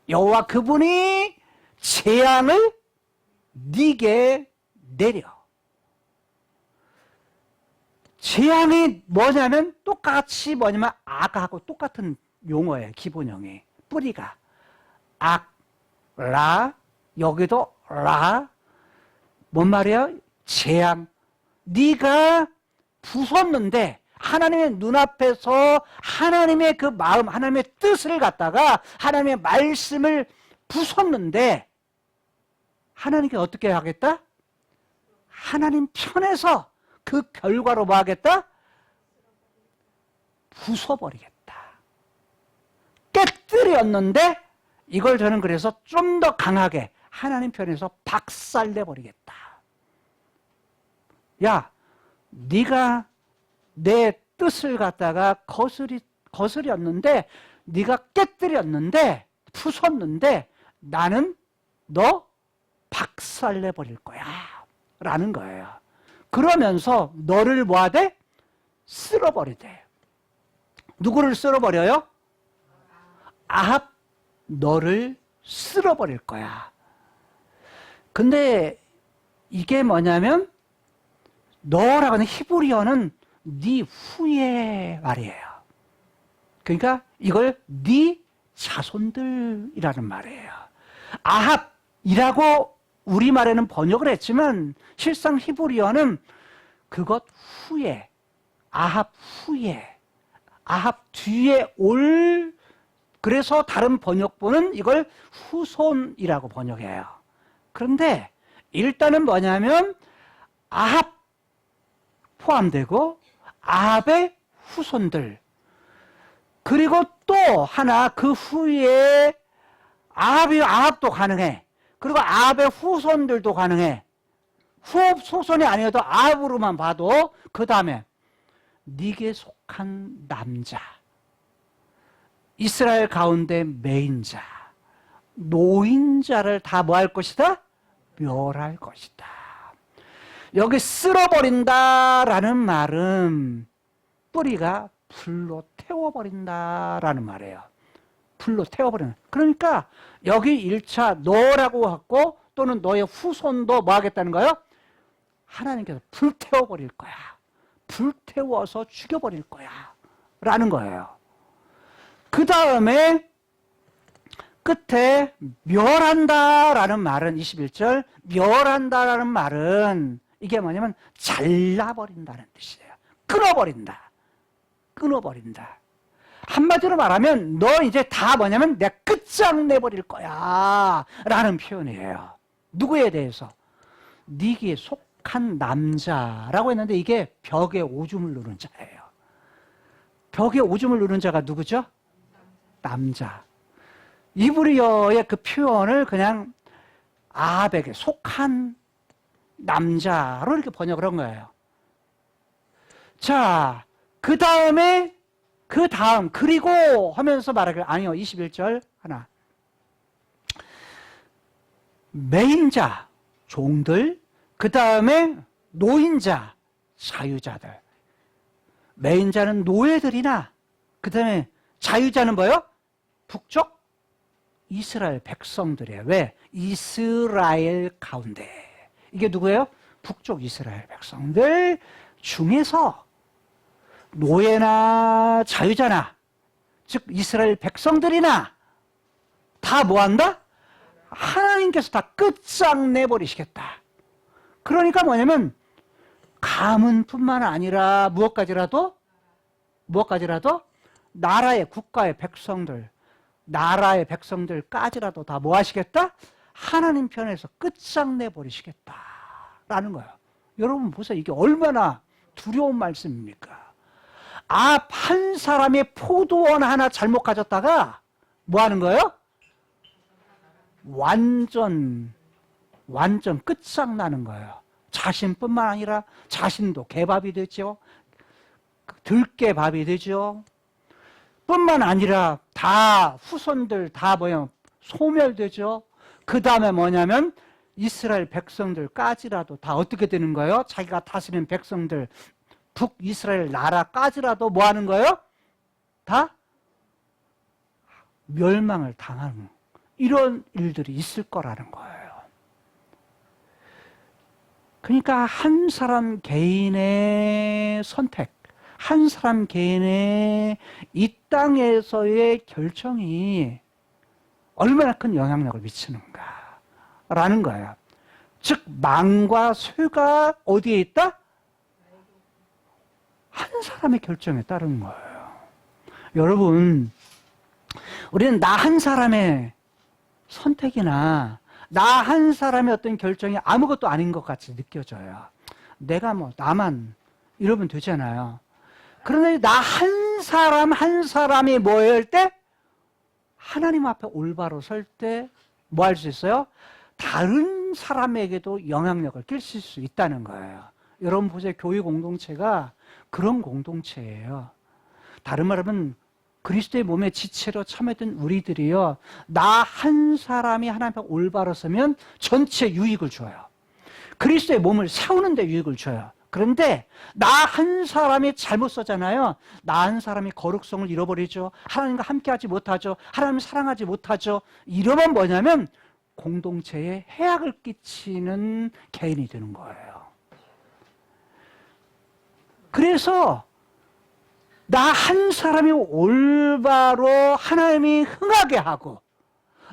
B: 여호와 그분이 재앙을 네게 내려. 재앙이 뭐냐면 똑같이 뭐냐면 악하고 똑같은 용어예요. 기본형이. 뿌리가. 악, 라, 여기도 라. 뭔 말이야? 재앙. 네가 부쉈는데 하나님의 눈앞에서 하나님의 그 마음, 하나님의 뜻을 갖다가 하나님의 말씀을 부쉈는데 하나님께 어떻게 하겠다? 하나님 편에서 그 결과로 뭐 하겠다? 부숴버리겠다. 깨뜨렸는데 이걸 저는 그래서 좀 더 강하게 하나님 편에서 박살내버리겠다. 야, 네가 내 뜻을 갖다가 거스렸는데 네가 깨뜨렸는데 부쉈는데 나는 너 박살내버릴 거야 라는 거예요. 그러면서 너를 뭐하대? 쓸어버리대. 누구를 쓸어버려요? 아합, 너를 쓸어버릴 거야. 근데 이게 뭐냐면 너라고 하는 히브리어는 네 후의 말이에요. 그러니까 이걸 네 자손들이라는 말이에요. 아합이라고 우리말에는 번역을 했지만 실상 히브리어는 그것 후에, 아합 후에, 아합 뒤에 올, 그래서 다른 번역본은 이걸 후손이라고 번역해요. 그런데 일단은 뭐냐면 아합 포함되고 아합의 후손들, 그리고 또 하나 그 후에 아합도 가능해. 그리고 아합의 후손들도 가능해. 후손이 아니어도 아합으로만 봐도 그 다음에 네게 속한 남자, 이스라엘 가운데 메인자, 노인자를 다 뭐 할 것이다? 멸할 것이다. 여기 쓸어버린다라는 말은 뿌리가 불로 태워버린다라는 말이에요. 불로 태워버리는. 그러니까 여기 1차 너라고 했고 또는 너의 후손도 뭐 하겠다는 거예요? 하나님께서 불태워버릴 거야. 불태워서 죽여버릴 거야. 라는 거예요. 그 다음에 끝에 멸한다라는 말은 21절 멸한다라는 말은 이게 뭐냐면 잘라버린다는 뜻이에요. 끊어버린다. 끊어버린다. 한마디로 말하면 너 이제 다 뭐냐면 내가 끝장내버릴 거야 라는 표현이에요. 누구에 대해서? 네게 속한 남자라고 했는데 이게 벽에 오줌을 누른 자예요. 벽에 오줌을 누른 자가 누구죠? 남자. 이브리어의 그 표현을 그냥 아합에게 속한 남자로 이렇게 번역을 한 거예요. 자, 그 다음 그리고 하면서 말하길 아니요 21절 하나 메인자 종들 그 다음에 노인자 자유자들 메인자는 노예들이나 그 다음에 자유자는 뭐예요? 북쪽 이스라엘 백성들이에요. 왜? 이스라엘 가운데 이게 누구예요? 북쪽 이스라엘 백성들 중에서 노예나 자유자나 즉 이스라엘 백성들이나 다 뭐한다? 하나님께서 다 끝장내버리시겠다. 그러니까 뭐냐면 가문뿐만 아니라 무엇까지라도 나라의 국가의 백성들 나라의 백성들까지라도 다 뭐 하시겠다? 하나님 편에서 끝장내버리시겠다라는 거예요. 여러분 보세요. 이게 얼마나 두려운 말씀입니까? 한 사람의 포도원 하나 잘못 가졌다가 뭐 하는 거예요? 완전 끝장나는 거예요. 자신뿐만 아니라 자신도 개밥이 되죠. 들깨밥이 되죠. 뿐만 아니라 다 후손들 다 뭐예요? 소멸되죠. 그 다음에 뭐냐면 이스라엘 백성들까지라도 다 어떻게 되는 거예요? 자기가 다스리는 백성들 북이스라엘 나라까지라도 뭐 하는 거예요? 다 멸망을 당하는 이런 일들이 있을 거라는 거예요. 그러니까 한 사람 개인의 선택, 한 사람 개인의 이 땅에서의 결정이 얼마나 큰 영향력을 미치는가라는 거예요. 즉 망과 쇠가 어디에 있다? 한 사람의 결정에 따르는 거예요. 여러분, 우리는 나 한 사람의 선택이나 나 한 사람의 어떤 결정이 아무것도 아닌 것 같이 느껴져요. 내가 나만 이러면 되잖아요. 그런데 나 한 사람이 뭐 할 때? 하나님 앞에 올바로 설 때 뭐 할 수 있어요? 다른 사람에게도 영향력을 끼칠 수 있다는 거예요. 여러분 보세요. 교회 공동체가 그런 공동체예요. 다른 말하면 그리스도의 몸의 지체로 참여된 우리들이요. 나 한 사람이 하나님 앞에 올바로 서면 전체 유익을 줘요. 그리스도의 몸을 세우는 데 유익을 줘요. 그런데 나 한 사람이 잘못 서잖아요. 나 한 사람이 거룩성을 잃어버리죠. 하나님과 함께하지 못하죠. 하나님을 사랑하지 못하죠. 이러면 뭐냐면 공동체에 해악을 끼치는 개인이 되는 거예요. 그래서 나 한 사람이 올바로 하나님이 흥하게 하고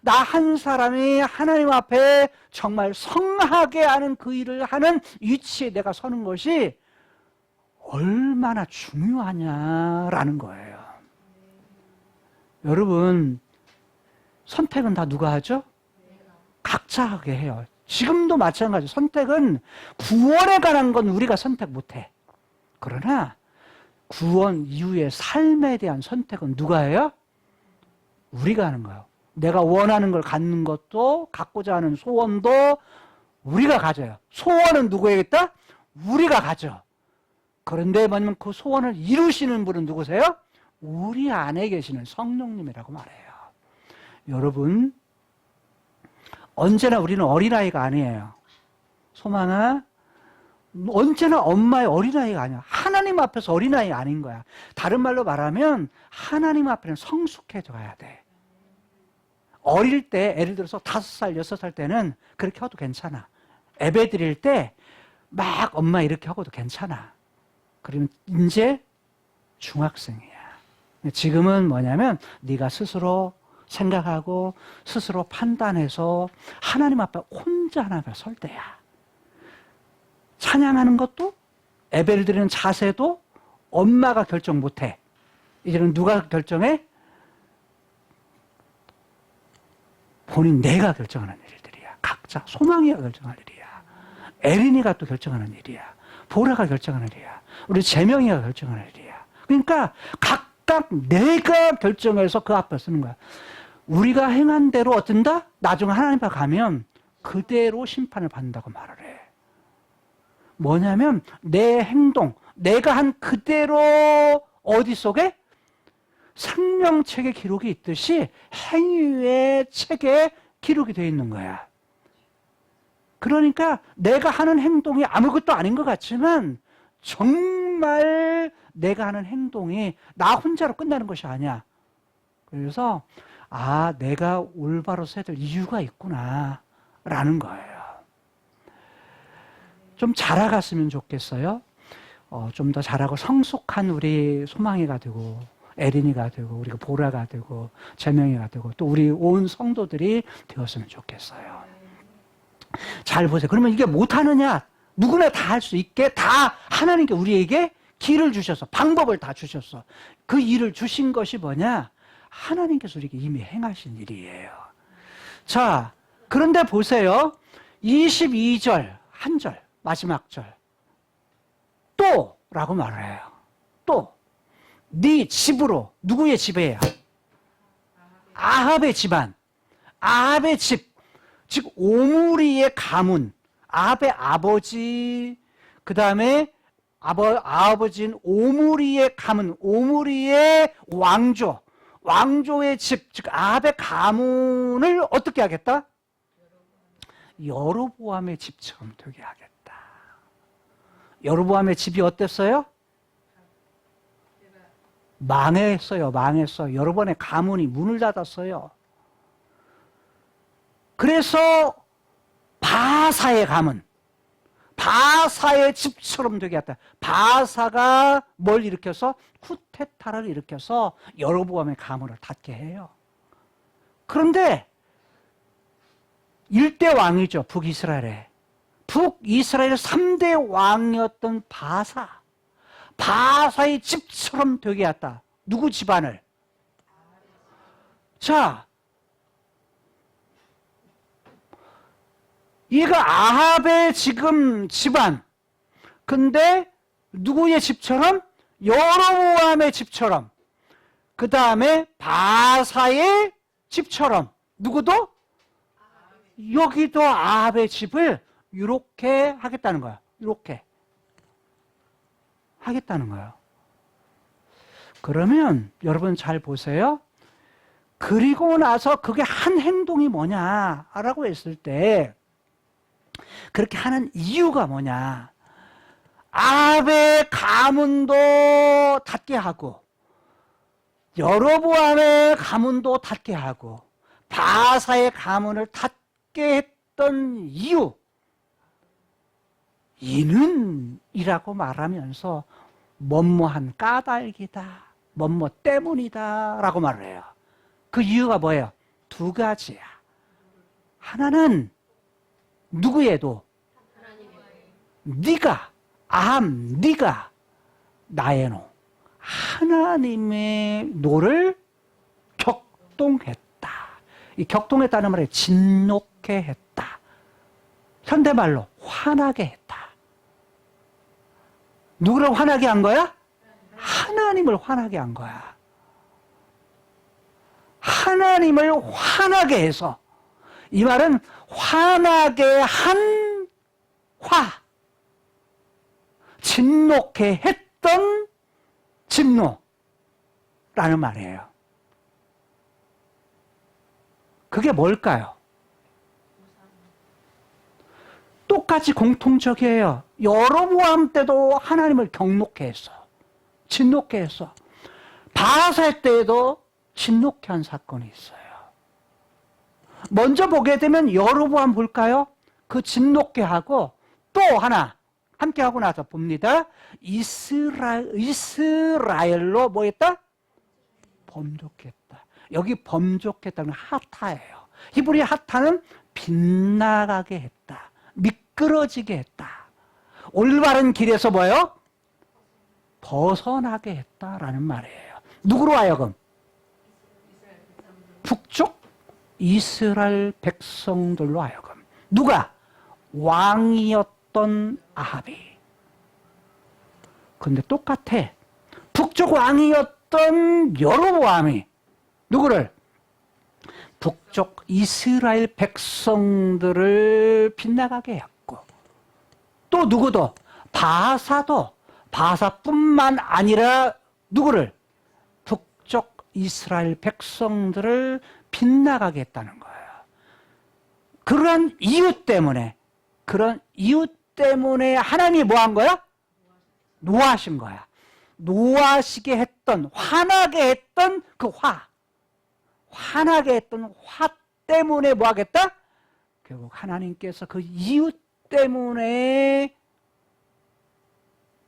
B: 나 한 사람이 하나님 앞에 정말 성하게 하는 그 일을 하는 위치에 내가 서는 것이 얼마나 중요하냐라는 거예요. 여러분, 선택은 다 누가 하죠? 각자 하게 해요. 지금도 마찬가지. 선택은 구원에 관한 건 우리가 선택 못해. 그러나 구원 이후의 삶에 대한 선택은 누가 해요? 우리가 하는 거예요. 내가 원하는 걸 갖는 것도, 갖고자 하는 소원도 우리가 가져요. 소원은 누구에게 있다? 우리가 가져. 그런데 뭐냐면 그 소원을 이루시는 분은 누구세요? 우리 안에 계시는 성령님이라고 말해요. 여러분, 언제나 우리는 어린아이가 아니에요. 소망아, 언제나 엄마의 어린아이가 아니야. 하나님 앞에서 어린아이가 아닌 거야. 다른 말로 말하면 하나님 앞에는 성숙해져야 돼. 어릴 때, 예를 들어서 5살, 6살 때는 그렇게 하도 괜찮아. 예배 드릴 때 막 엄마 이렇게 하고도 괜찮아. 그러면 이제 중학생이야. 지금은 뭐냐면 네가 스스로 생각하고 스스로 판단해서 하나님 앞에 혼자 하나님 앞에 설 때야. 찬양하는 것도, 예배를 드리는 자세도 엄마가 결정 못해. 이제는 누가 결정해? 본인 내가 결정하는 일들이야. 각자 소망이가 결정할 일이야. 에린이가 또 결정하는 일이야. 보라가 결정하는 일이야. 우리 재명이가 결정하는 일이야. 그러니까 각각 내가 결정해서 그 앞에 서는 거야. 우리가 행한 대로 어떤다? 나중에 하나님 앞에 가면 그대로 심판을 받는다고 말을 해. 뭐냐면 내 행동, 내가 한 그대로 어디 속에? 생명책에 기록이 있듯이 행위의 책에 기록이 되어 있는 거야. 그러니까 내가 하는 행동이 아무것도 아닌 것 같지만 정말 내가 하는 행동이 나 혼자로 끝나는 것이 아니야. 그래서 내가 올바로 서야 될 이유가 있구나 라는 거예요. 좀 자라갔으면 좋겠어요. 좀 더 자라고 성숙한 우리 소망이가 되고 에린이가 되고 우리가 보라가 되고 재명이가 되고 또 우리 온 성도들이 되었으면 좋겠어요. 잘 보세요. 그러면 이게 못하느냐? 누구나 다 할 수 있게 다 하나님께 우리에게 길을 주셔서 방법을 다 주셨어. 그 일을 주신 것이 뭐냐? 하나님께서 우리에게 이미 행하신 일이에요. 자, 그런데 보세요. 22절 한 절 마지막 절 또 라고 말을 해요. 또 네 집으로 누구의 집이에요? 아합의 집안, 아합의 집, 즉 오므리의 가문, 아합의 아버지, 그 다음에 아버지인 오므리의 가문, 오므리의 왕조, 왕조의 집, 즉 아합의 가문을 어떻게 하겠다? 여로보암의 집처럼 되게 하겠다. 여로보암의 집이 어땠어요? 망했어요. 여러 번의 가문이 문을 닫았어요. 그래서 바사의 가문, 바사의 집처럼 되게 했다. 바사가 뭘 일으켜서? 쿠데타를 일으켜서 여로보암의 가문을 닫게 해요. 그런데 1대 왕이죠. 북이스라엘의 3대 왕이었던 바사의 집처럼 되게 했다. 누구 집안을? 자, 얘가 아합의 지금 집안. 근데 누구의 집처럼? 여로보암의 집처럼. 그 다음에 바사의 집처럼. 누구도? 여기도 아합의 집을 이렇게 하겠다는 거야. 이렇게 하겠다는 거예요. 그러면 여러분 잘 보세요. 그리고 나서 그게 한 행동이 뭐냐라고 했을 때 그렇게 하는 이유가 뭐냐. 아합의 가문도 닫게 하고 여로보암의 가문도 닫게 하고 바사의 가문을 닫게 했던 이유, 이는 이라고 말하면서 뭐뭐한 까닭이다, 뭐뭐 때문이다 라고 말을 해요. 그 이유가 뭐예요? 두 가지야. 하나는 누구에도 네가 나의 노, 하나님의 노를 격동했다. 이 격동했다는 말에 진노케 했다. 현대말로 화나게 했다. 누구를 화나게 한 거야? 하나님을 화나게 한 거야. 하나님을 화나게 해서, 이 말은 화나게 한 진노케 했던 진노라는 말이에요. 그게 뭘까요? 똑같이 공통적이에요. 여로보암 때도 하나님을 경노케 했어. 진노케 했어. 바하사 때에도 진노케 한 사건이 있어요. 먼저 보게 되면 여로보암 볼까요? 그 진노케 하고 또 하나 함께 하고 나서 봅니다. 이스라엘로 뭐 했다? 범족했다. 여기 범족했다는 하타예요. 히브리 하타는 빗나가게 했다. 미끄러지게 했다. 올바른 길에서 뭐예요? 벗어나게 했다라는 말이에요. 누구로 하여금? 북쪽 이스라엘 백성들로 하여금. 누가? 왕이었던 아합이. 근데 똑같아. 북쪽 왕이었던 여로보암이 누구를? 북쪽 이스라엘 백성들을 빗나가게 했고, 또 누구도? 바하사도, 바하사뿐만 아니라 누구를? 북쪽 이스라엘 백성들을 빗나가게 했다는 거예요. 그런 이유 때문에 하나님이 뭐 한 거야? 노하신 거야. 노하시게 했던, 화나게 했던 그 화나게 했던 화 때문에 뭐 하겠다? 결국 하나님께서 그 이유 때문에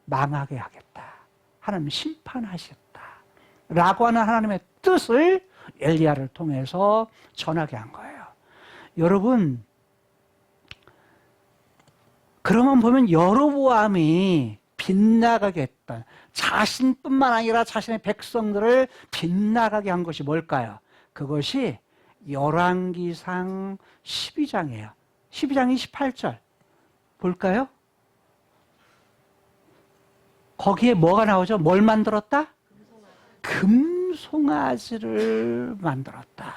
B: 망하게 하겠다. 하나님 심판하셨다. 라고 하는 하나님의 뜻을 엘리야를 통해서 전하게 한 거예요. 여러분, 그러면 보면 여로보암이 빗나가게 했던, 자신뿐만 아니라 자신의 백성들을 빗나가게 한 것이 뭘까요? 그것이 열왕기상 12장이에요. 12장 28절 볼까요? 거기에 뭐가 나오죠? 뭘 만들었다? 금송아지를 만들었다.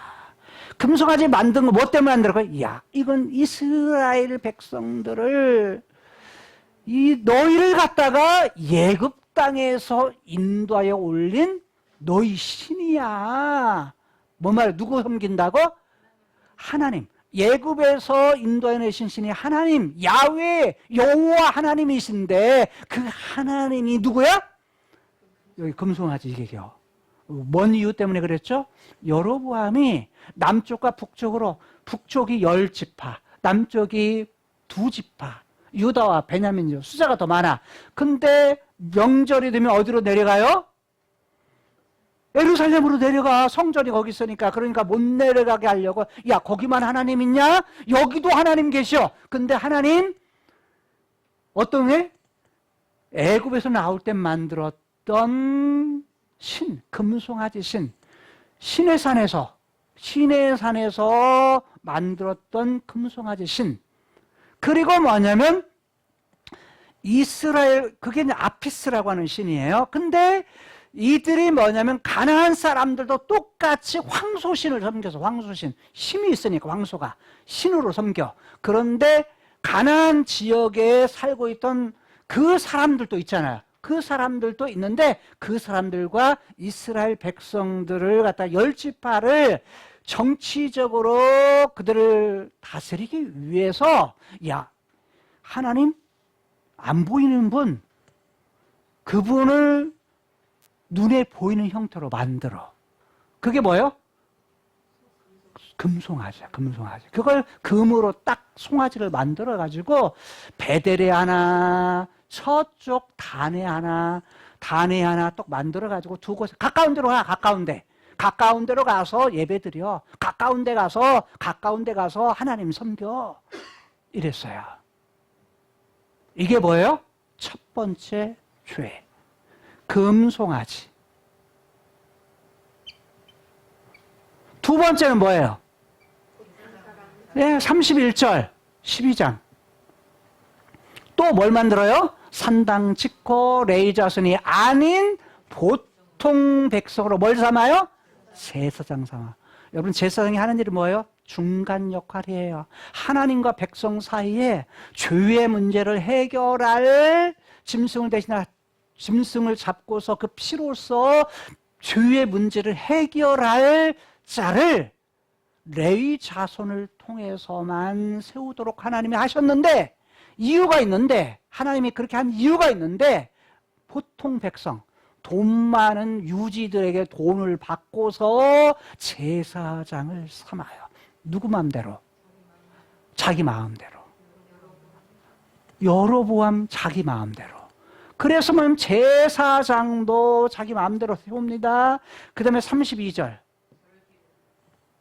B: 금송아지 만든 거 뭐 때문에 만들었고? 야, 이건 이스라엘 백성들을, 너희를 갖다가 예굽 땅에서 인도하여 올린 너희 신이야. 뭐 말이야? 누구 섬긴다고? 하나님. 예굽에서 인도해 내신 신이 하나님, 야훼, 여호와 하나님이신데 그 하나님이 누구야? 여기 금송아지 이게요. 뭔 이유 때문에 그랬죠? 여로보암이 남쪽과 북쪽으로, 북쪽이 10지파, 남쪽이 2지파, 유다와 베냐민 숫자가 더 많아. 근데 명절이 되면 어디로 내려가요? 예루살렘으로 내려가. 성전이 거기 있으니까. 그러니까 못 내려가게 하려고, 야, 거기만 하나님 있냐? 여기도 하나님 계셔. 근데 하나님 어떤 애? 애굽에서 나올 때 만들었던 신, 금송아지 신, 신의 산에서 만들었던 금송아지 신. 그리고 뭐냐면 이스라엘, 그게 이제 아피스라고 하는 신이에요. 근데 이들이 뭐냐면 가나안 사람들도 똑같이 황소신을 섬겨서, 황소신, 힘이 있으니까 황소가 신으로 섬겨. 그런데 가나안 지역에 살고 있던 그 사람들도 있잖아요. 그 사람들도 있는데 그 사람들과 이스라엘 백성들을 갖다 10지파를 정치적으로 그들을 다스리기 위해서, 야, 하나님 안 보이는 분, 그분을 눈에 보이는 형태로 만들어. 그게 뭐예요? 금송아지야, 금송아지. 그걸 금으로 딱 송아지를 만들어가지고 베델에 하나, 서쪽 단에 하나 딱 만들어가지고 두 곳에, 가까운 데로 가, 가까운 데로 가서 예배 드려. 가까운 데 가서 하나님 섬겨. 이랬어요. 이게 뭐예요? 첫 번째 죄. 금송아지. 두 번째는 뭐예요? 네, 31절, 12장. 또 뭘 만들어요? 산당 짓고 레이자손이 아닌 보통 백성으로 뭘 삼아요? 제사장 삼아. 여러분 제사장이 하는 일이 뭐예요? 중간 역할이에요. 하나님과 백성 사이에 죄의 문제를 해결할 짐승을 대신할 짐승을 잡고서 그 피로써 죄의 문제를 해결할 자를 레위 자손을 통해서만 세우도록 하나님이 하셨는데, 이유가 있는데, 하나님이 그렇게 한 이유가 있는데, 보통 백성, 돈 많은 유지들에게 돈을 받고서 제사장을 삼아요. 누구 마음대로? 자기 마음대로. 여로보암 자기 마음대로. 그래서 제사장도 자기 마음대로 세웁니다. 그 다음에 32절.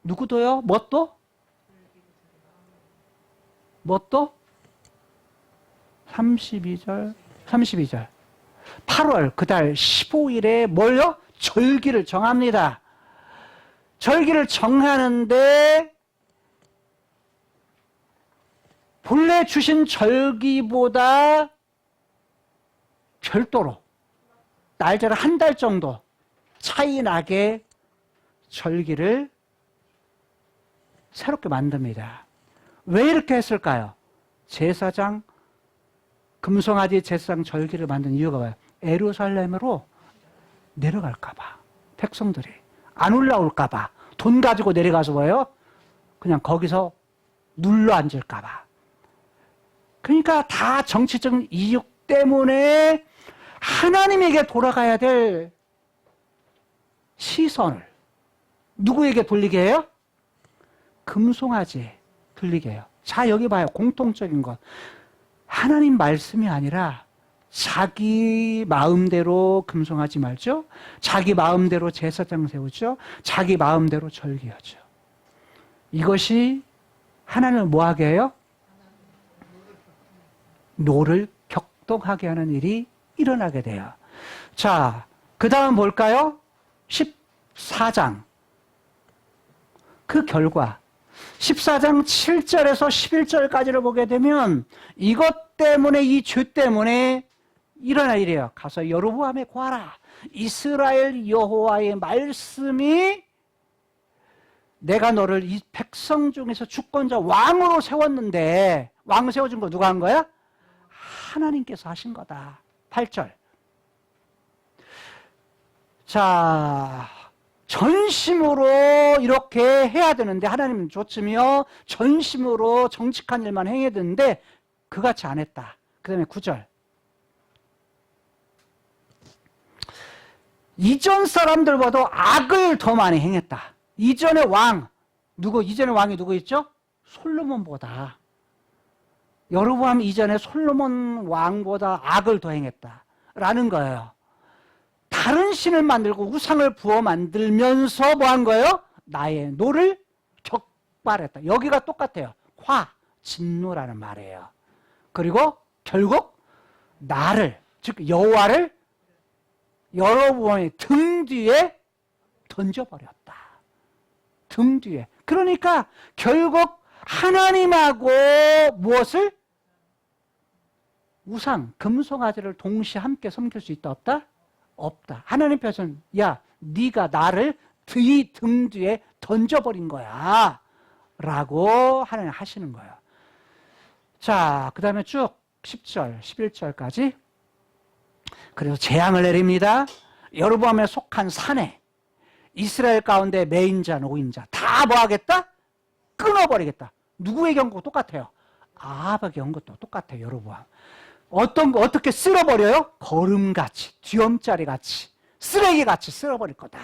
B: 누구도요? 뭣도? 뭣도? 32절. 8월 그달 15일에 뭘요? 절기를 정합니다. 절기를 정하는데 본래 주신 절기보다 별도로 날짜를 한 달 정도 차이 나게 절기를 새롭게 만듭니다. 왜 이렇게 했을까요? 제사장, 금송아지 제사장 절기를 만든 이유가 뭐예요? 예루살렘으로 내려갈까봐. 백성들이 안 올라올까봐. 돈 가지고 내려가서 뭐예요? 그냥 거기서 눌러 앉을까봐. 그러니까 다 정치적 이유 때문에 하나님에게 돌아가야 될 시선을 누구에게 돌리게 해요? 금송아지에 돌리게 해요. 자, 여기 봐요. 공통적인 것. 하나님 말씀이 아니라 자기 마음대로 금송아지 말죠. 자기 마음대로 제사장 세우죠. 자기 마음대로 절기하죠. 이것이 하나님을 뭐하게 해요? 노를 격동하게 하는 일이 일어나게 돼요. 자, 그 다음 볼까요? 14장. 그 결과. 14장 7절에서 11절까지를 보게 되면 이것 때문에, 이 죄 때문에 일어날 일이에요. 가서 여로보암에 구하라. 이스라엘 여호와의 말씀이 내가 너를 이 백성 중에서 주권자 왕으로 세웠는데, 왕 세워준 거 누가 한 거야? 하나님께서 하신 거다. 8절. 자, 전심으로 이렇게 해야 되는데, 하나님은 좋으며 전심으로 정직한 일만 행해야 되는데 그같이 안 했다. 그 다음에 9절. 이전 사람들보다 악을 더 많이 행했다. 이전의 왕이 누구 있죠? 솔로몬보다. 여로보암 이전에 솔로몬 왕보다 악을 더 행했다라는 거예요. 다른 신을 만들고 우상을 부어 만들면서 뭐 한 거예요? 나의 노를 격발했다. 여기가 똑같아요. 진노라는 말이에요. 그리고 결국 나를, 즉 여호와를 여로보암의 등 뒤에 던져버렸다. 등 뒤에. 그러니까 결국 하나님하고 무엇을? 우상, 금송아지를 동시에 함께 섬길 수 있다, 없다? 없다. 하나님 편에서는 야, 네가 나를 등 뒤에 던져버린 거야 라고 하나님 하시는 거예요. 자, 그 다음에 쭉 10절, 11절까지. 그래서 재앙을 내립니다. 여로보암에 속한 사내, 이스라엘 가운데 매인자, 노인자 다 뭐 하겠다? 끊어버리겠다. 누구의 경우도 똑같아요. 아합의 경우도 똑같아요. 여로보암. 어떻게 쓸어버려요? 거름같이, 뒤엄자리같이, 쓰레기같이 쓸어버릴 거다.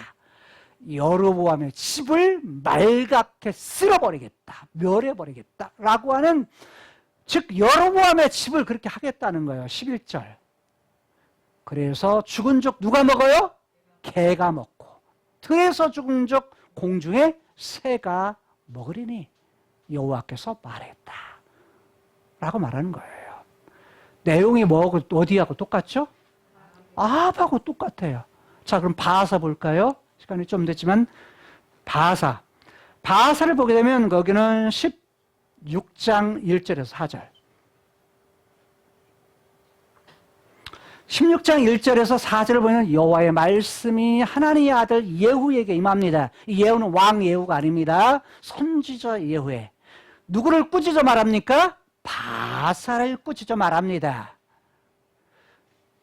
B: 여로보암의 집을 말갛게 쓸어버리겠다, 멸해버리겠다 라고 하는, 즉 여로보암의 집을 그렇게 하겠다는 거예요. 11절. 그래서 죽은 족 누가 먹어요? 개가 먹고, 들에서 죽은 족 공중에 새가 먹으리니 여호와께서 말했다 라고 말하는 거예요. 내용이 뭐하고 어디하고 똑같죠? 아합하고 똑같아요. 자, 그럼 바하사 볼까요? 시간이 좀 됐지만 바하사를 보게 되면 거기는 16장 1절에서 4절. 16장 1절에서 4절을 보면 여호와의 말씀이 하나님의 아들 예후에게 임합니다. 이 예후는 왕 예후가 아닙니다. 선지자 예후에. 누구를 꾸짖어 말합니까? 바사를 꾸짖어 말합니다.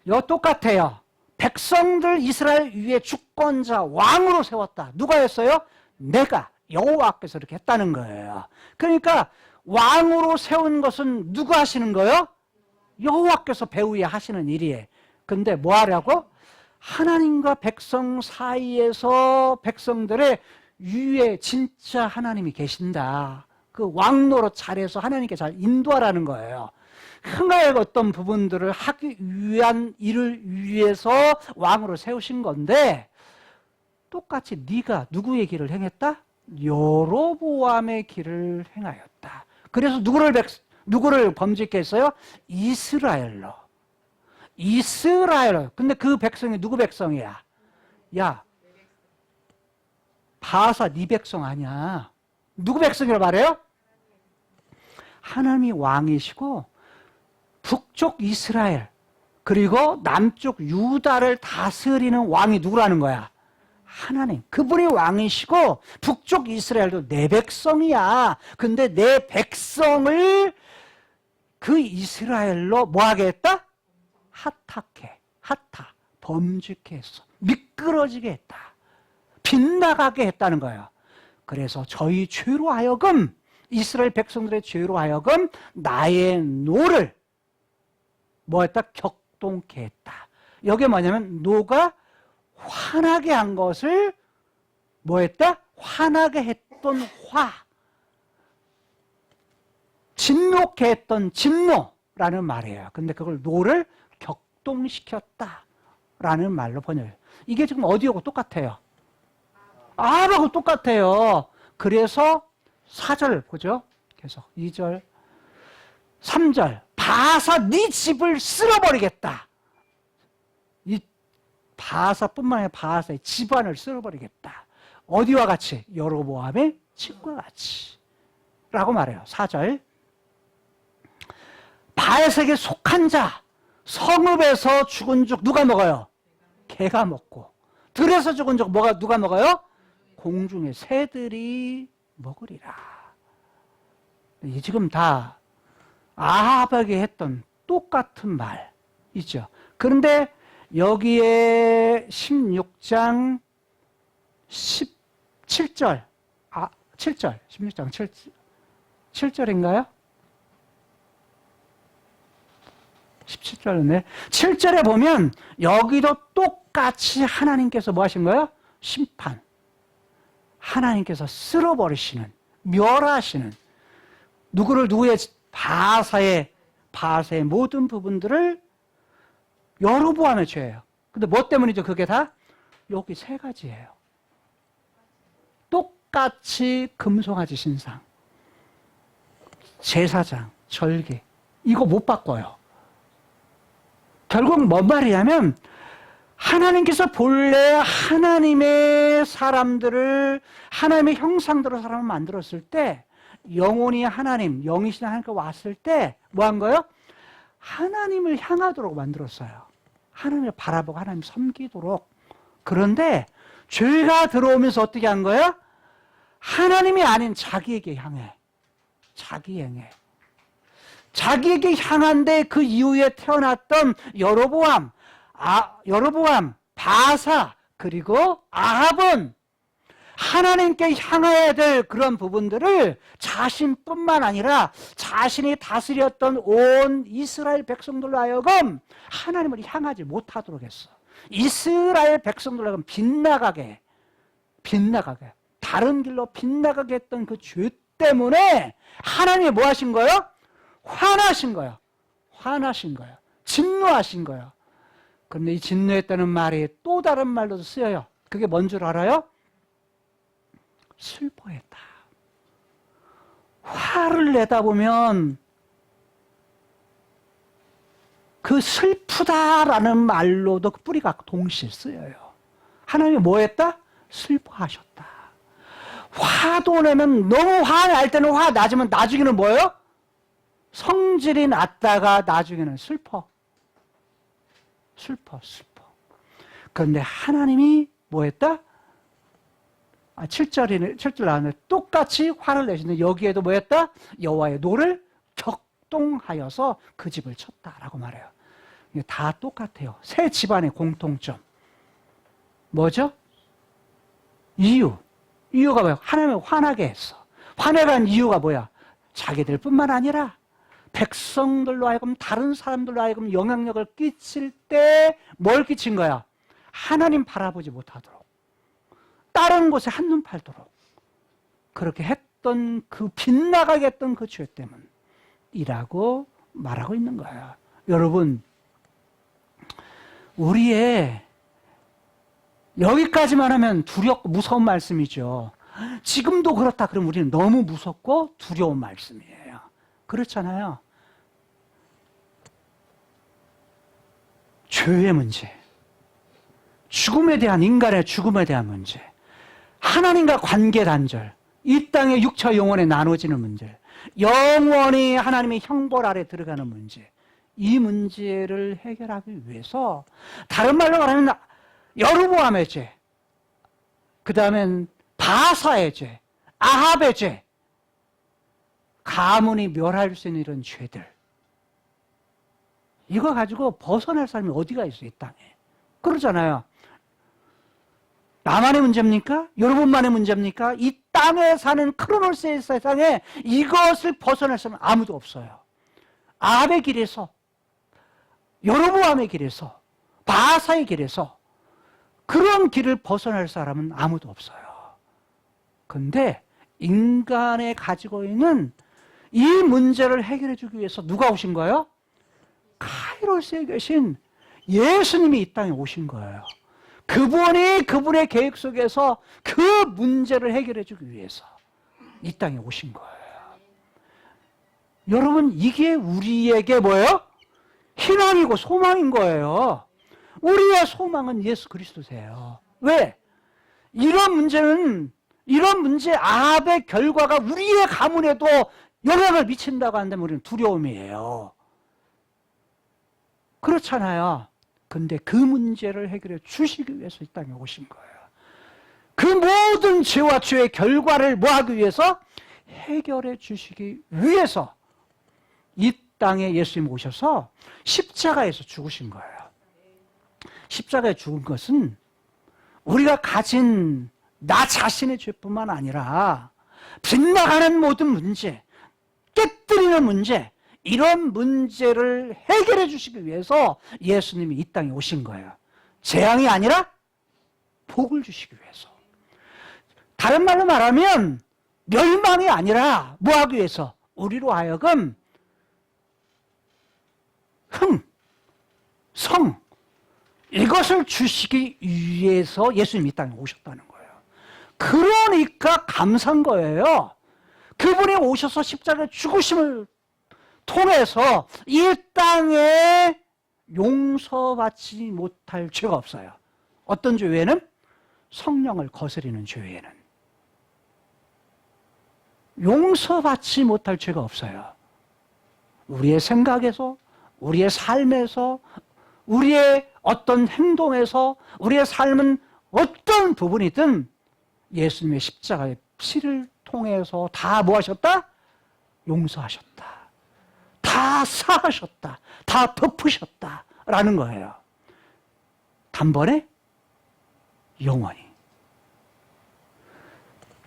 B: 이거 똑같아요. 백성들 이스라엘 위에 주권자 왕으로 세웠다. 누가 했어요? 내가 여호와께서 이렇게 했다는 거예요. 그러니까 왕으로 세운 것은 누가 하시는 거예요? 여호와께서 배후에 하시는 일이에요. 근데 뭐 하라고? 하나님과 백성 사이에서 백성들의 위에 진짜 하나님이 계신다. 그 왕노릇 잘해서 하나님께 잘 인도하라는 거예요. 흥할 어떤 부분들을 하기 위한 일을 위해서 왕으로 세우신 건데, 똑같이 네가 누구의 길을 행했다? 여로보암의 길을 행하였다. 그래서 누구를 범죄케 했어요? 이스라엘로. 이스라엘. 근데 그 백성이 누구 백성이야? 야, 바사 네 백성 아니야. 누구 백성이라고 말해요? 하나님이 왕이시고 북쪽 이스라엘 그리고 남쪽 유다를 다스리는 왕이 누구라는 거야? 하나님. 그분이 왕이시고 북쪽 이스라엘도 내 백성이야. 근데 내 백성을 그 이스라엘로 뭐하게 했다? 범죄케 했어. 미끄러지게 했다. 빗나가게 했다는 거예요. 그래서 저희 죄로 하여금, 이스라엘 백성들의 죄로 하여금 나의 노를 뭐 했다? 격동케 했다. 여기 뭐냐면 노가 화나게 한 것을 뭐 했다? 화나게 했던 화. 진노케 했던 진노라는 말이에요. 근데 그걸 노를 격동시켰다라는 말로 번역해요. 이게 지금 어디하고 똑같아요? 아하고 똑같아요. 그래서 4절 보죠. 계속 2절, 3절. 바사 네 집을 쓸어버리겠다. 이 바사뿐만 아니라 바사의 집안을 쓸어버리겠다. 어디와 같이? 여로보암의 집과 같이 라고 말해요. 4절. 바에색에 속한 자, 성읍에서 죽은 족 누가 먹어요? 개가 먹고. 들에서 죽은 족 누가 먹어요? 공중의 새들이 먹으리라. 이 지금 다 아합에게 했던 똑같은 말이죠. 그런데 여기에 16장 17절, 7절, 16장 7절인가요? 17절이네. 7절에 보면 여기도 똑같이 하나님께서 뭐 하신 거예요? 심판. 하나님께서 쓸어버리시는, 멸하시는, 누구의 바사의 모든 부분들을 여로보암의 죄예요. 근데 뭐 때문이죠? 그게 다 여기 세 가지예요. 똑같이 금송아지 신상, 제사장, 절기, 이거 못 바꿔요. 결국 뭔 말이냐면 하나님께서 본래 하나님의 사람들을, 하나님의 형상대로 사람을 만들었을 때, 영혼이 하나님, 영이신 하나님께 왔을 때 뭐 한 거예요? 하나님을 향하도록 만들었어요. 하나님을 바라보고 하나님 섬기도록. 그런데 죄가 들어오면서 어떻게 한 거예요? 하나님이 아닌 자기에게 향해. 자기에게 향한데 그 이후에 태어났던 여로보암, 바사, 그리고 아합은 하나님께 향해야 될 그런 부분들을 자신뿐만 아니라 자신이 다스렸던 온 이스라엘 백성들로 하여금 하나님을 향하지 못하도록 했어. 이스라엘 백성들로 하여금 빗나가게, 다른 길로 빗나가게 했던 그 죄 때문에 하나님이 뭐 하신 거예요? 화나신 거예요. 진노하신 거예요. 그런데 이 진노했다는 말이 또 다른 말로도 쓰여요. 그게 뭔 줄 알아요? 슬퍼했다. 화를 내다 보면 그 슬프다라는 말로도 그 뿌리가 동시에 쓰여요. 하나님이 뭐 했다? 슬퍼하셨다. 화도 내면 너무 화날 때는 화 나지만 나중에는 뭐예요? 성질이 났다가 나중에는 슬퍼. 그런데 하나님이 뭐 했다? 7절 나오는데 똑같이 화를 내시는데 여기에도 뭐 했다? 여호와의 노를 격동하여서 그 집을 쳤다라고 말해요. 이게 다 똑같아요. 세 집안의 공통점. 뭐죠? 이유가 뭐야? 하나님을 화나게 했어. 화내게 한 이유가 뭐야? 자기들뿐만 아니라 백성들로 하여금 다른 사람들로 하여금 영향력을 끼칠 때 뭘 끼친 거야? 하나님 바라보지 못하도록 다른 곳에 한눈 팔도록 그렇게 했던 그 빗나가게 했던 그 죄 때문이라고 말하고 있는 거야. 여러분, 우리의 여기까지만 하면 두렵고 무서운 말씀이죠. 지금도 그렇다 그러면 우리는 너무 무섭고 두려운 말씀이에요. 그렇잖아요. 죄의 문제, 죽음에 대한 인간의 죽음에 대한 문제, 하나님과 관계 단절, 이 땅의 육체와 영혼에 나눠지는 문제, 영원히 하나님의 형벌 아래 들어가는 문제, 이 문제를 해결하기 위해서 다른 말로 말하면 여로보암의 죄, 그 다음엔 바사의 죄, 아합의 죄, 가문이 멸할 수 있는 이런 죄들, 이거 가지고 벗어날 사람이 어디가 있어, 이 땅에. 그러잖아요. 나만의 문제입니까? 여러분만의 문제입니까? 이 땅에 사는 크로노스의 세상에 이것을 벗어날 사람은 아무도 없어요. 아합의 길에서, 여로보암의 길에서, 바사의 길에서 그런 길을 벗어날 사람은 아무도 없어요. 그런데 인간에 가지고 있는 이 문제를 해결해 주기 위해서 누가 오신 거예요? 카이로스에 계신 예수님이 이 땅에 오신 거예요. 그분이 그분의 계획 속에서 그 문제를 해결해 주기 위해서 이 땅에 오신 거예요. 여러분, 이게 우리에게 뭐예요? 희망이고 소망인 거예요. 우리의 소망은 예수 그리스도세요. 왜? 이런 문제 아합의 결과가 우리의 가문에도 영향을 미친다고 한다면 우리는 두려움이에요. 그렇잖아요. 근데 그 문제를 해결해 주시기 위해서 이 땅에 오신 거예요. 그 모든 죄와 죄의 결과를 뭐 하기 위해서? 해결해 주시기 위해서 이 땅에 예수님 오셔서 십자가에서 죽으신 거예요. 십자가에 죽은 것은 우리가 가진 나 자신의 죄뿐만 아니라 빗나가는 모든 문제, 깨뜨리는 문제, 이런 문제를 해결해 주시기 위해서 예수님이 이 땅에 오신 거예요. 재앙이 아니라 복을 주시기 위해서. 다른 말로 말하면 멸망이 아니라 뭐 하기 위해서? 우리로 하여금 성, 이것을 주시기 위해서 예수님이 이 땅에 오셨다는 거예요. 그러니까 감사한 거예요. 그분이 오셔서 십자가에 죽으심을 통해서 이 땅에 용서받지 못할 죄가 없어요. 어떤 죄 외에는? 성령을 거스리는 죄 외에는 용서받지 못할 죄가 없어요. 우리의 생각에서, 우리의 삶에서, 우리의 어떤 행동에서, 우리의 삶은 어떤 부분이든 예수님의 십자가의 피를 통해서 다 뭐 하셨다? 용서하셨다. 다 사하셨다. 다 덮으셨다. 라는 거예요. 단번에 영원히.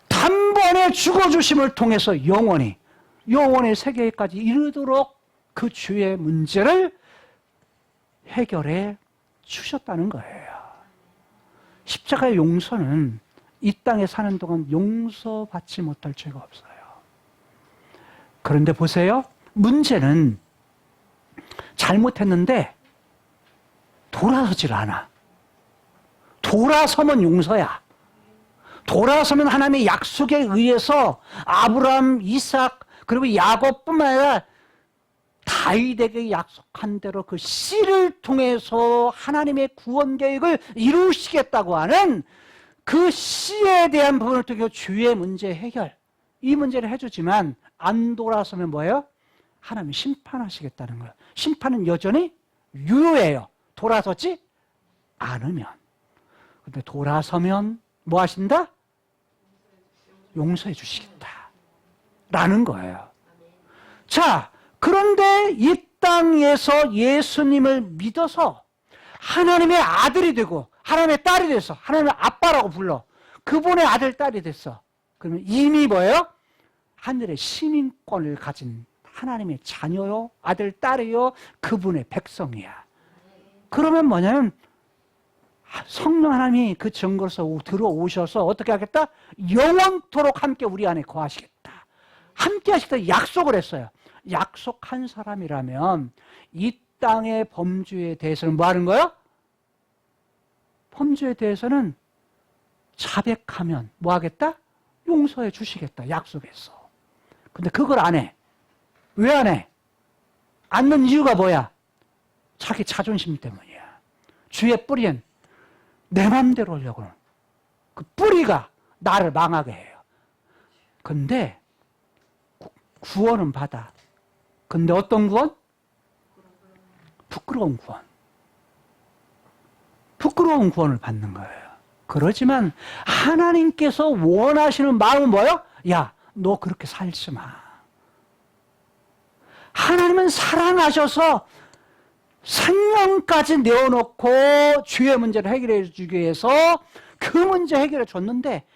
B: 단번에 죽어주심을 통해서 영원히, 영원의 세계까지 이르도록 그 죄의 문제를 해결해 주셨다는 거예요. 십자가의 용서는 이 땅에 사는 동안 용서받지 못할 죄가 없어요. 그런데 보세요. 문제는 잘못했는데 돌아서질 않아. 돌아서면 용서야. 돌아서면 하나님의 약속에 의해서 아브라함, 이삭, 그리고 야곱뿐만 아니라 다윗에게 약속한 대로 그 씨를 통해서 하나님의 구원 계획을 이루시겠다고 하는 그 씨에 대한 부분을 통해 죄의 문제 해결, 이 문제를 해주지만 안 돌아서면 뭐예요? 하나님이 심판하시겠다는 거예요. 심판은 여전히 유효해요. 돌아서지 않으면. 근데 돌아서면 뭐 하신다? 용서해 주시겠다. 라는 거예요. 자, 그런데 이 땅에서 예수님을 믿어서 하나님의 아들이 되고 하나님의 딸이 돼서 하나님의 아빠라고 불러. 그분의 아들, 딸이 됐어. 그러면 이미 뭐예요? 하늘의 시민권을 가진 하나님의 자녀요, 아들, 딸이요, 그분의 백성이야. 그러면 뭐냐면 성령 하나님이 그 증거로서 들어오셔서 어떻게 하겠다? 영원토록 함께 우리 안에 거하시겠다. 함께 하시겠다 약속을 했어요. 약속한 사람이라면 이 땅의 범죄에 대해서는 뭐 하는 거예요? 범죄에 대해서는 자백하면 뭐 하겠다? 용서해 주시겠다. 약속했어. 근데 그걸 안 해. 왜 안 해? 않는 이유가 뭐야? 자기 자존심 때문이야. 주의 뿌리엔 내 맘대로 하려고 하는 그 뿌리가 나를 망하게 해요. 근데 구원은 받아. 근데 어떤 구원? 부끄러운 구원. 부끄러운 구원을 받는 거예요. 그러지만 하나님께서 원하시는 마음은 뭐예요? 야, 너 그렇게 살지 마. 하나님은 사랑하셔서 생명까지 내어놓고 죄의 문제를 해결해 주기 위해서 그 문제 해결해 줬는데,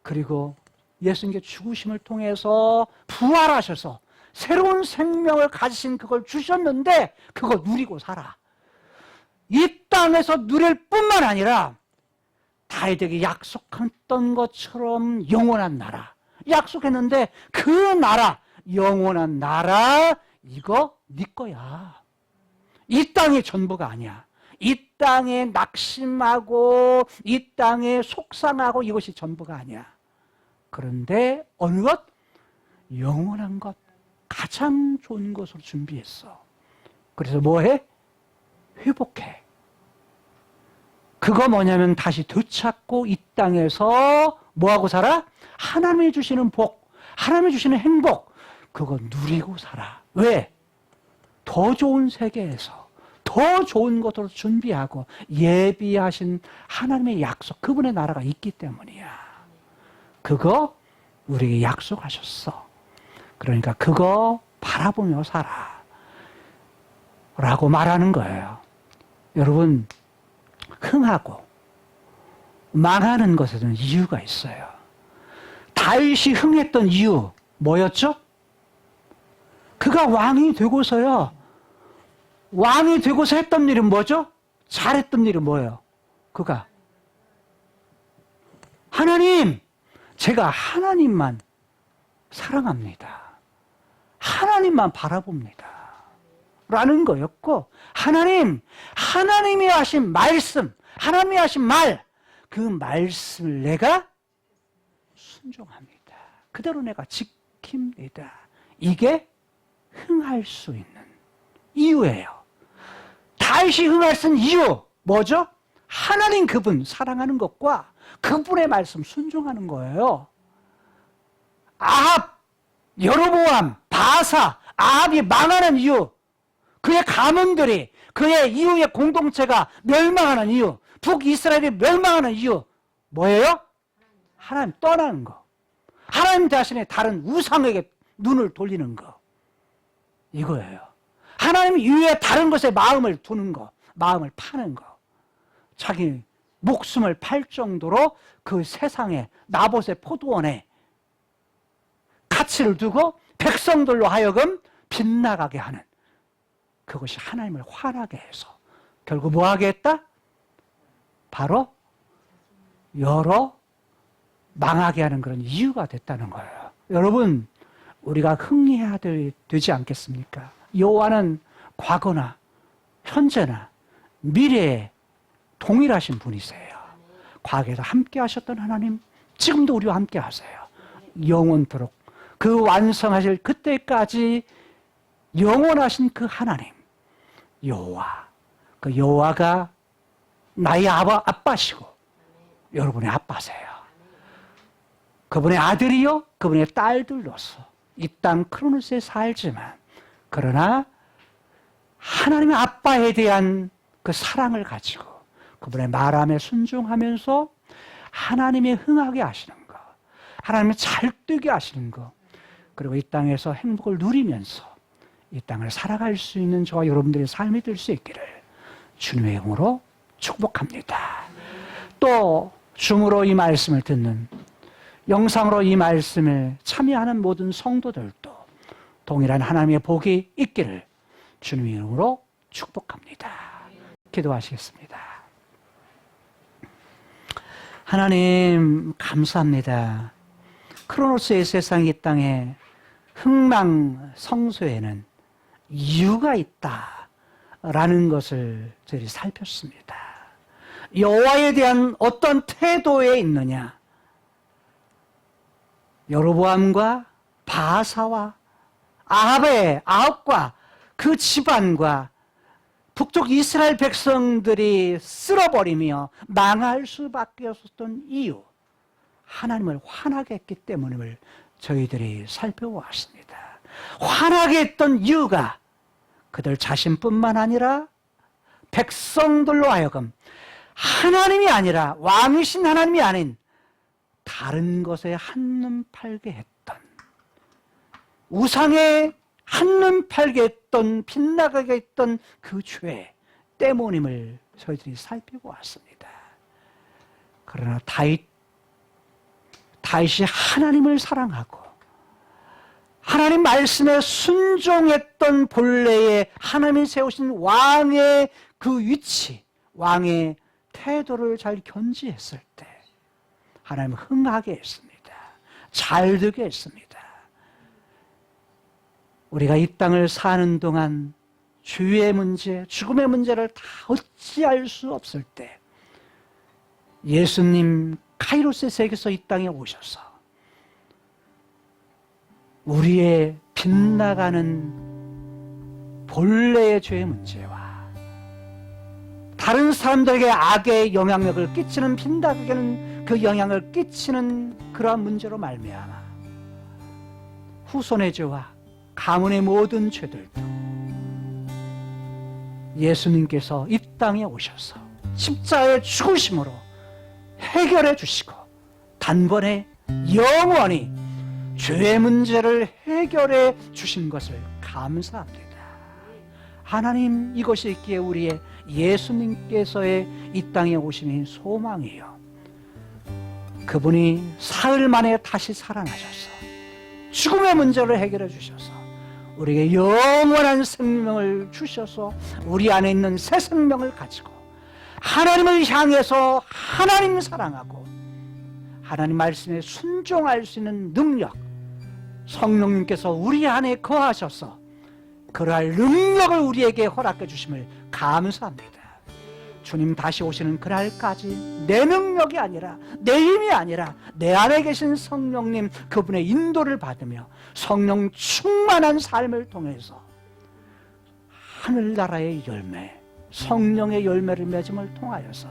B: 그리고 예수님께 죽으심을 통해서 부활하셔서 새로운 생명을 가지신 그걸 주셨는데 그거 누리고 살아. 이 땅에서 누릴 뿐만 아니라 다윗에게 약속했던 것처럼 영원한 나라 약속했는데, 그 나라, 영원한 나라, 이거 네 거야. 이 땅이 전부가 아니야. 이 땅에 낙심하고 이 땅에 속상하고 이것이 전부가 아니야. 그런데 어느 것? 영원한 것, 가장 좋은 것으로 준비했어. 그래서 뭐해? 회복해. 그거 뭐냐면 다시 되찾고 이 땅에서 뭐하고 살아? 하나님이 주시는 복, 하나님이 주시는 행복, 그거 누리고 살아. 왜? 더 좋은 세계에서 더 좋은 것으로 준비하고 예비하신 하나님의 약속, 그분의 나라가 있기 때문이야. 그거 우리에게 약속하셨어. 그러니까 그거 바라보며 살아 라고 말하는 거예요. 여러분, 흥하고 망하는 것에는 이유가 있어요. 다윗이 흥했던 이유 뭐였죠? 그가 왕이 되고서요. 왕이 되고서 했던 일은 뭐죠? 잘했던 일은 뭐예요? 그가 하나님, 제가 하나님만 사랑합니다. 하나님만 바라봅니다. 라는 거였고, 하나님, 하나님이 하신 말씀, 하나님이 하신 말, 그 말씀을 내가 순종합니다. 그대로 내가 지킵니다. 이게 흥할 수 있는 이유예요. 다윗이 흥할 수 있는 이유 뭐죠? 하나님 그분 사랑하는 것과 그분의 말씀 순종하는 거예요. 아합, 여로보암, 바사, 아합이 망하는 이유, 그의 가문들이, 그의 이후의 공동체가 멸망하는 이유, 북이스라엘이 멸망하는 이유 뭐예요? 하나님 떠나는 거, 하나님 자신의 다른 우상에게 눈을 돌리는 거, 이거예요. 하나님 이외에 다른 것에 마음을 두는 거, 마음을 파는 거, 자기 목숨을 팔 정도로 그 세상에 나봇의 포도원에 가치를 두고 백성들로 하여금 빗나가게 하는, 그것이 하나님을 화나게 해서 결국 뭐 하게 했다? 바로 여러 망하게 하는 그런 이유가 됐다는 거예요. 여러분, 우리가 흥해야 되지 않겠습니까? 여호와는 과거나 현재나 미래에 동일하신 분이세요. 과거에도 함께 하셨던 하나님, 지금도 우리와 함께 하세요. 영원토록 그 완성하실 그때까지 영원하신 그 하나님, 여호와, 그 여호와가 나의 아빠시고 여러분의 아빠세요. 그분의 아들이요, 그분의 딸들로서 이 땅 크로노스에 살지만, 그러나 하나님의 아빠에 대한 그 사랑을 가지고 그분의 말함에 순종하면서 하나님이 흥하게 하시는 것, 하나님이 잘 되게 하시는 것, 그리고 이 땅에서 행복을 누리면서 이 땅을 살아갈 수 있는 저와 여러분들의 삶이 될 수 있기를 주님의 이름으로 축복합니다. 또 줌으로 이 말씀을 듣는, 영상으로 이 말씀을 참여하는 모든 성도들도 동일한 하나님의 복이 있기를 주님의 이름으로 축복합니다. 기도하시겠습니다. 하나님 감사합니다. 크로노스의 세상 이 땅에 흥망성쇠에는 이유가 있다라는 것을 저희들이 살폈습니다. 여호와에 대한 어떤 태도에 있느냐, 여로보암과 바사와 아합과 그 집안과 북쪽 이스라엘 백성들이 쓸어버리며 망할 수밖에 없었던 이유, 하나님을 화나게 했기 때문임을 저희들이 살펴보았습니다. 화나게 했던 이유가 그들 자신뿐만 아니라 백성들로 하여금 하나님이 아니라, 왕이신 하나님이 아닌 다른 것에 한눈 팔게 했던, 우상에 한눈 팔게 했던, 빗나가게 했던 그 죄 때문임을 저희들이 살펴보았습니다. 그러나 다윗이 하나님을 사랑하고 하나님 말씀에 순종했던 본래의 하나님이 세우신 왕의 그 위치, 왕의 태도를 잘 견지했을 때 하나님 흥하게 했습니다. 잘 되게 했습니다. 우리가 이 땅을 사는 동안 죄의 문제, 죽음의 문제를 다 어찌할 수 없을 때 예수님 카이로스의 세계에서 이 땅에 오셔서 우리의 빗나가는 본래의 죄의 문제와 다른 사람들에게 악의 영향력을 끼치는, 빗나가는 그 영향을 끼치는 그러한 문제로 말미암아 후손의 죄와 가문의 모든 죄들도 예수님께서 이 땅에 오셔서 십자가의 죽으심으로 해결해 주시고 단번에 영원히 죄의 문제를 해결해 주신 것을 감사합니다. 하나님, 이것이 있기에 우리의 예수님께서의 이 땅에 오심이 소망이요, 그분이 사흘 만에 다시 살아나셔서 죽음의 문제를 해결해 주셔서 우리에게 영원한 생명을 주셔서 우리 안에 있는 새 생명을 가지고 하나님을 향해서 하나님 사랑하고 하나님 말씀에 순종할 수 있는 능력, 성령님께서 우리 안에 거하셔서 그러할 능력을 우리에게 허락해 주심을 감사합니다. 주님 다시 오시는 그날까지 내 능력이 아니라, 내 힘이 아니라 내 안에 계신 성령님 그분의 인도를 받으며 성령 충만한 삶을 통해서 하늘나라의 열매, 성령의 열매를 맺음을 통하여서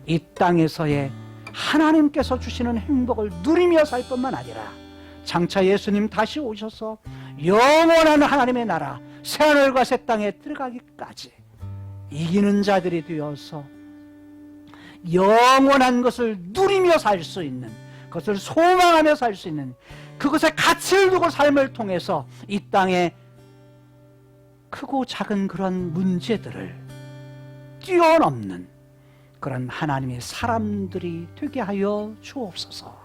B: 이 땅에서의 하나님께서 주시는 행복을 누리며 살 뿐만 아니라 장차 예수님 다시 오셔서 영원한 하나님의 나라 새하늘과 새 땅에 들어가기까지 이기는 자들이 되어서 영원한 것을 누리며 살 수 있는, 그것을 소망하며 살 수 있는, 그것에 가치를 두고 삶을 통해서 이 땅에 크고 작은 그런 문제들을 뛰어넘는 그런 하나님의 사람들이 되게 하여 주옵소서.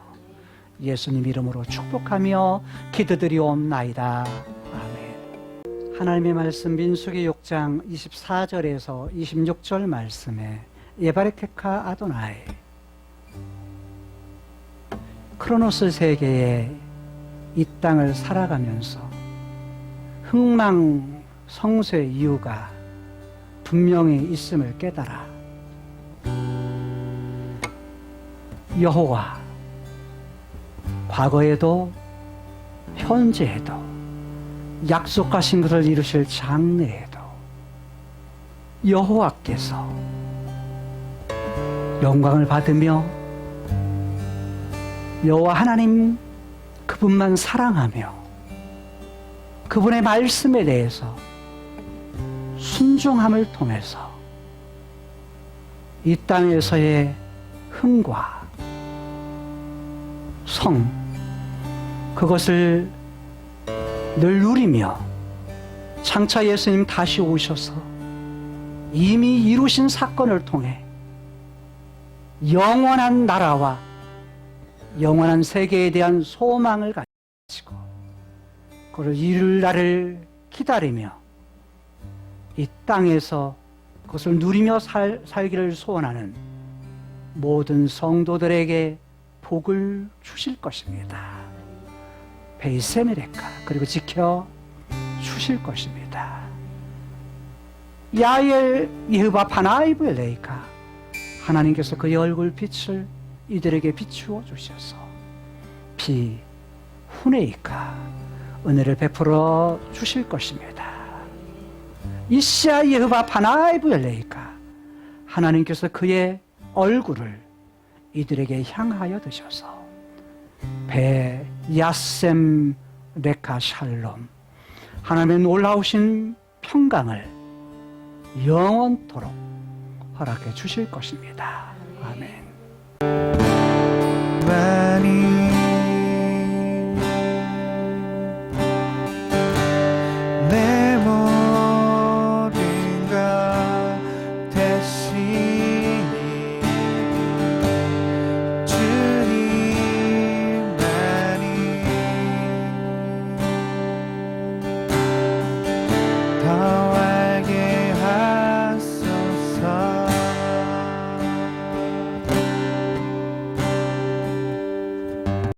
B: 예수님 이름으로 축복하며 기도드리옵나이다. 아멘. 하나님의 말씀 민수기 6장 24절에서 26절 말씀에 예바레케카 아도나이, 크로노스 세계에 이 땅을 살아가면서 흥망성쇠 이유가 분명히 있음을 깨달아 여호와, 과거에도 현재에도 약속하신 것을 이루실 장래에도 여호와께서 영광을 받으며 여호와 하나님 그분만 사랑하며 그분의 말씀에 대해서 순종함을 통해서 이 땅에서의 흥과 성, 그것을 늘 누리며 장차 예수님 다시 오셔서 이미 이루신 사건을 통해 영원한 나라와 영원한 세계에 대한 소망을 가지고 그를 이룰 날을 기다리며 이 땅에서 그것을 누리며 살기를 소원하는 모든 성도들에게 복을 주실 것입니다. 베이세메레카, 그리고 지켜 주실 것입니다. 야엘 예흐바 파나이브 레이카, 하나님께서 그의 얼굴 빛을 이들에게 비추어 주셔서 비 후네이카, 은혜를 베풀어 주실 것입니다. 이시아 예흐바 파나이브 레이카, 하나님께서 그의 얼굴을 이들에게 향하여 드셔서 배 야셈 레카 샬롬, 하나님의 놀라우신 평강을 영원토록 허락해 주실 것입니다. 아멘.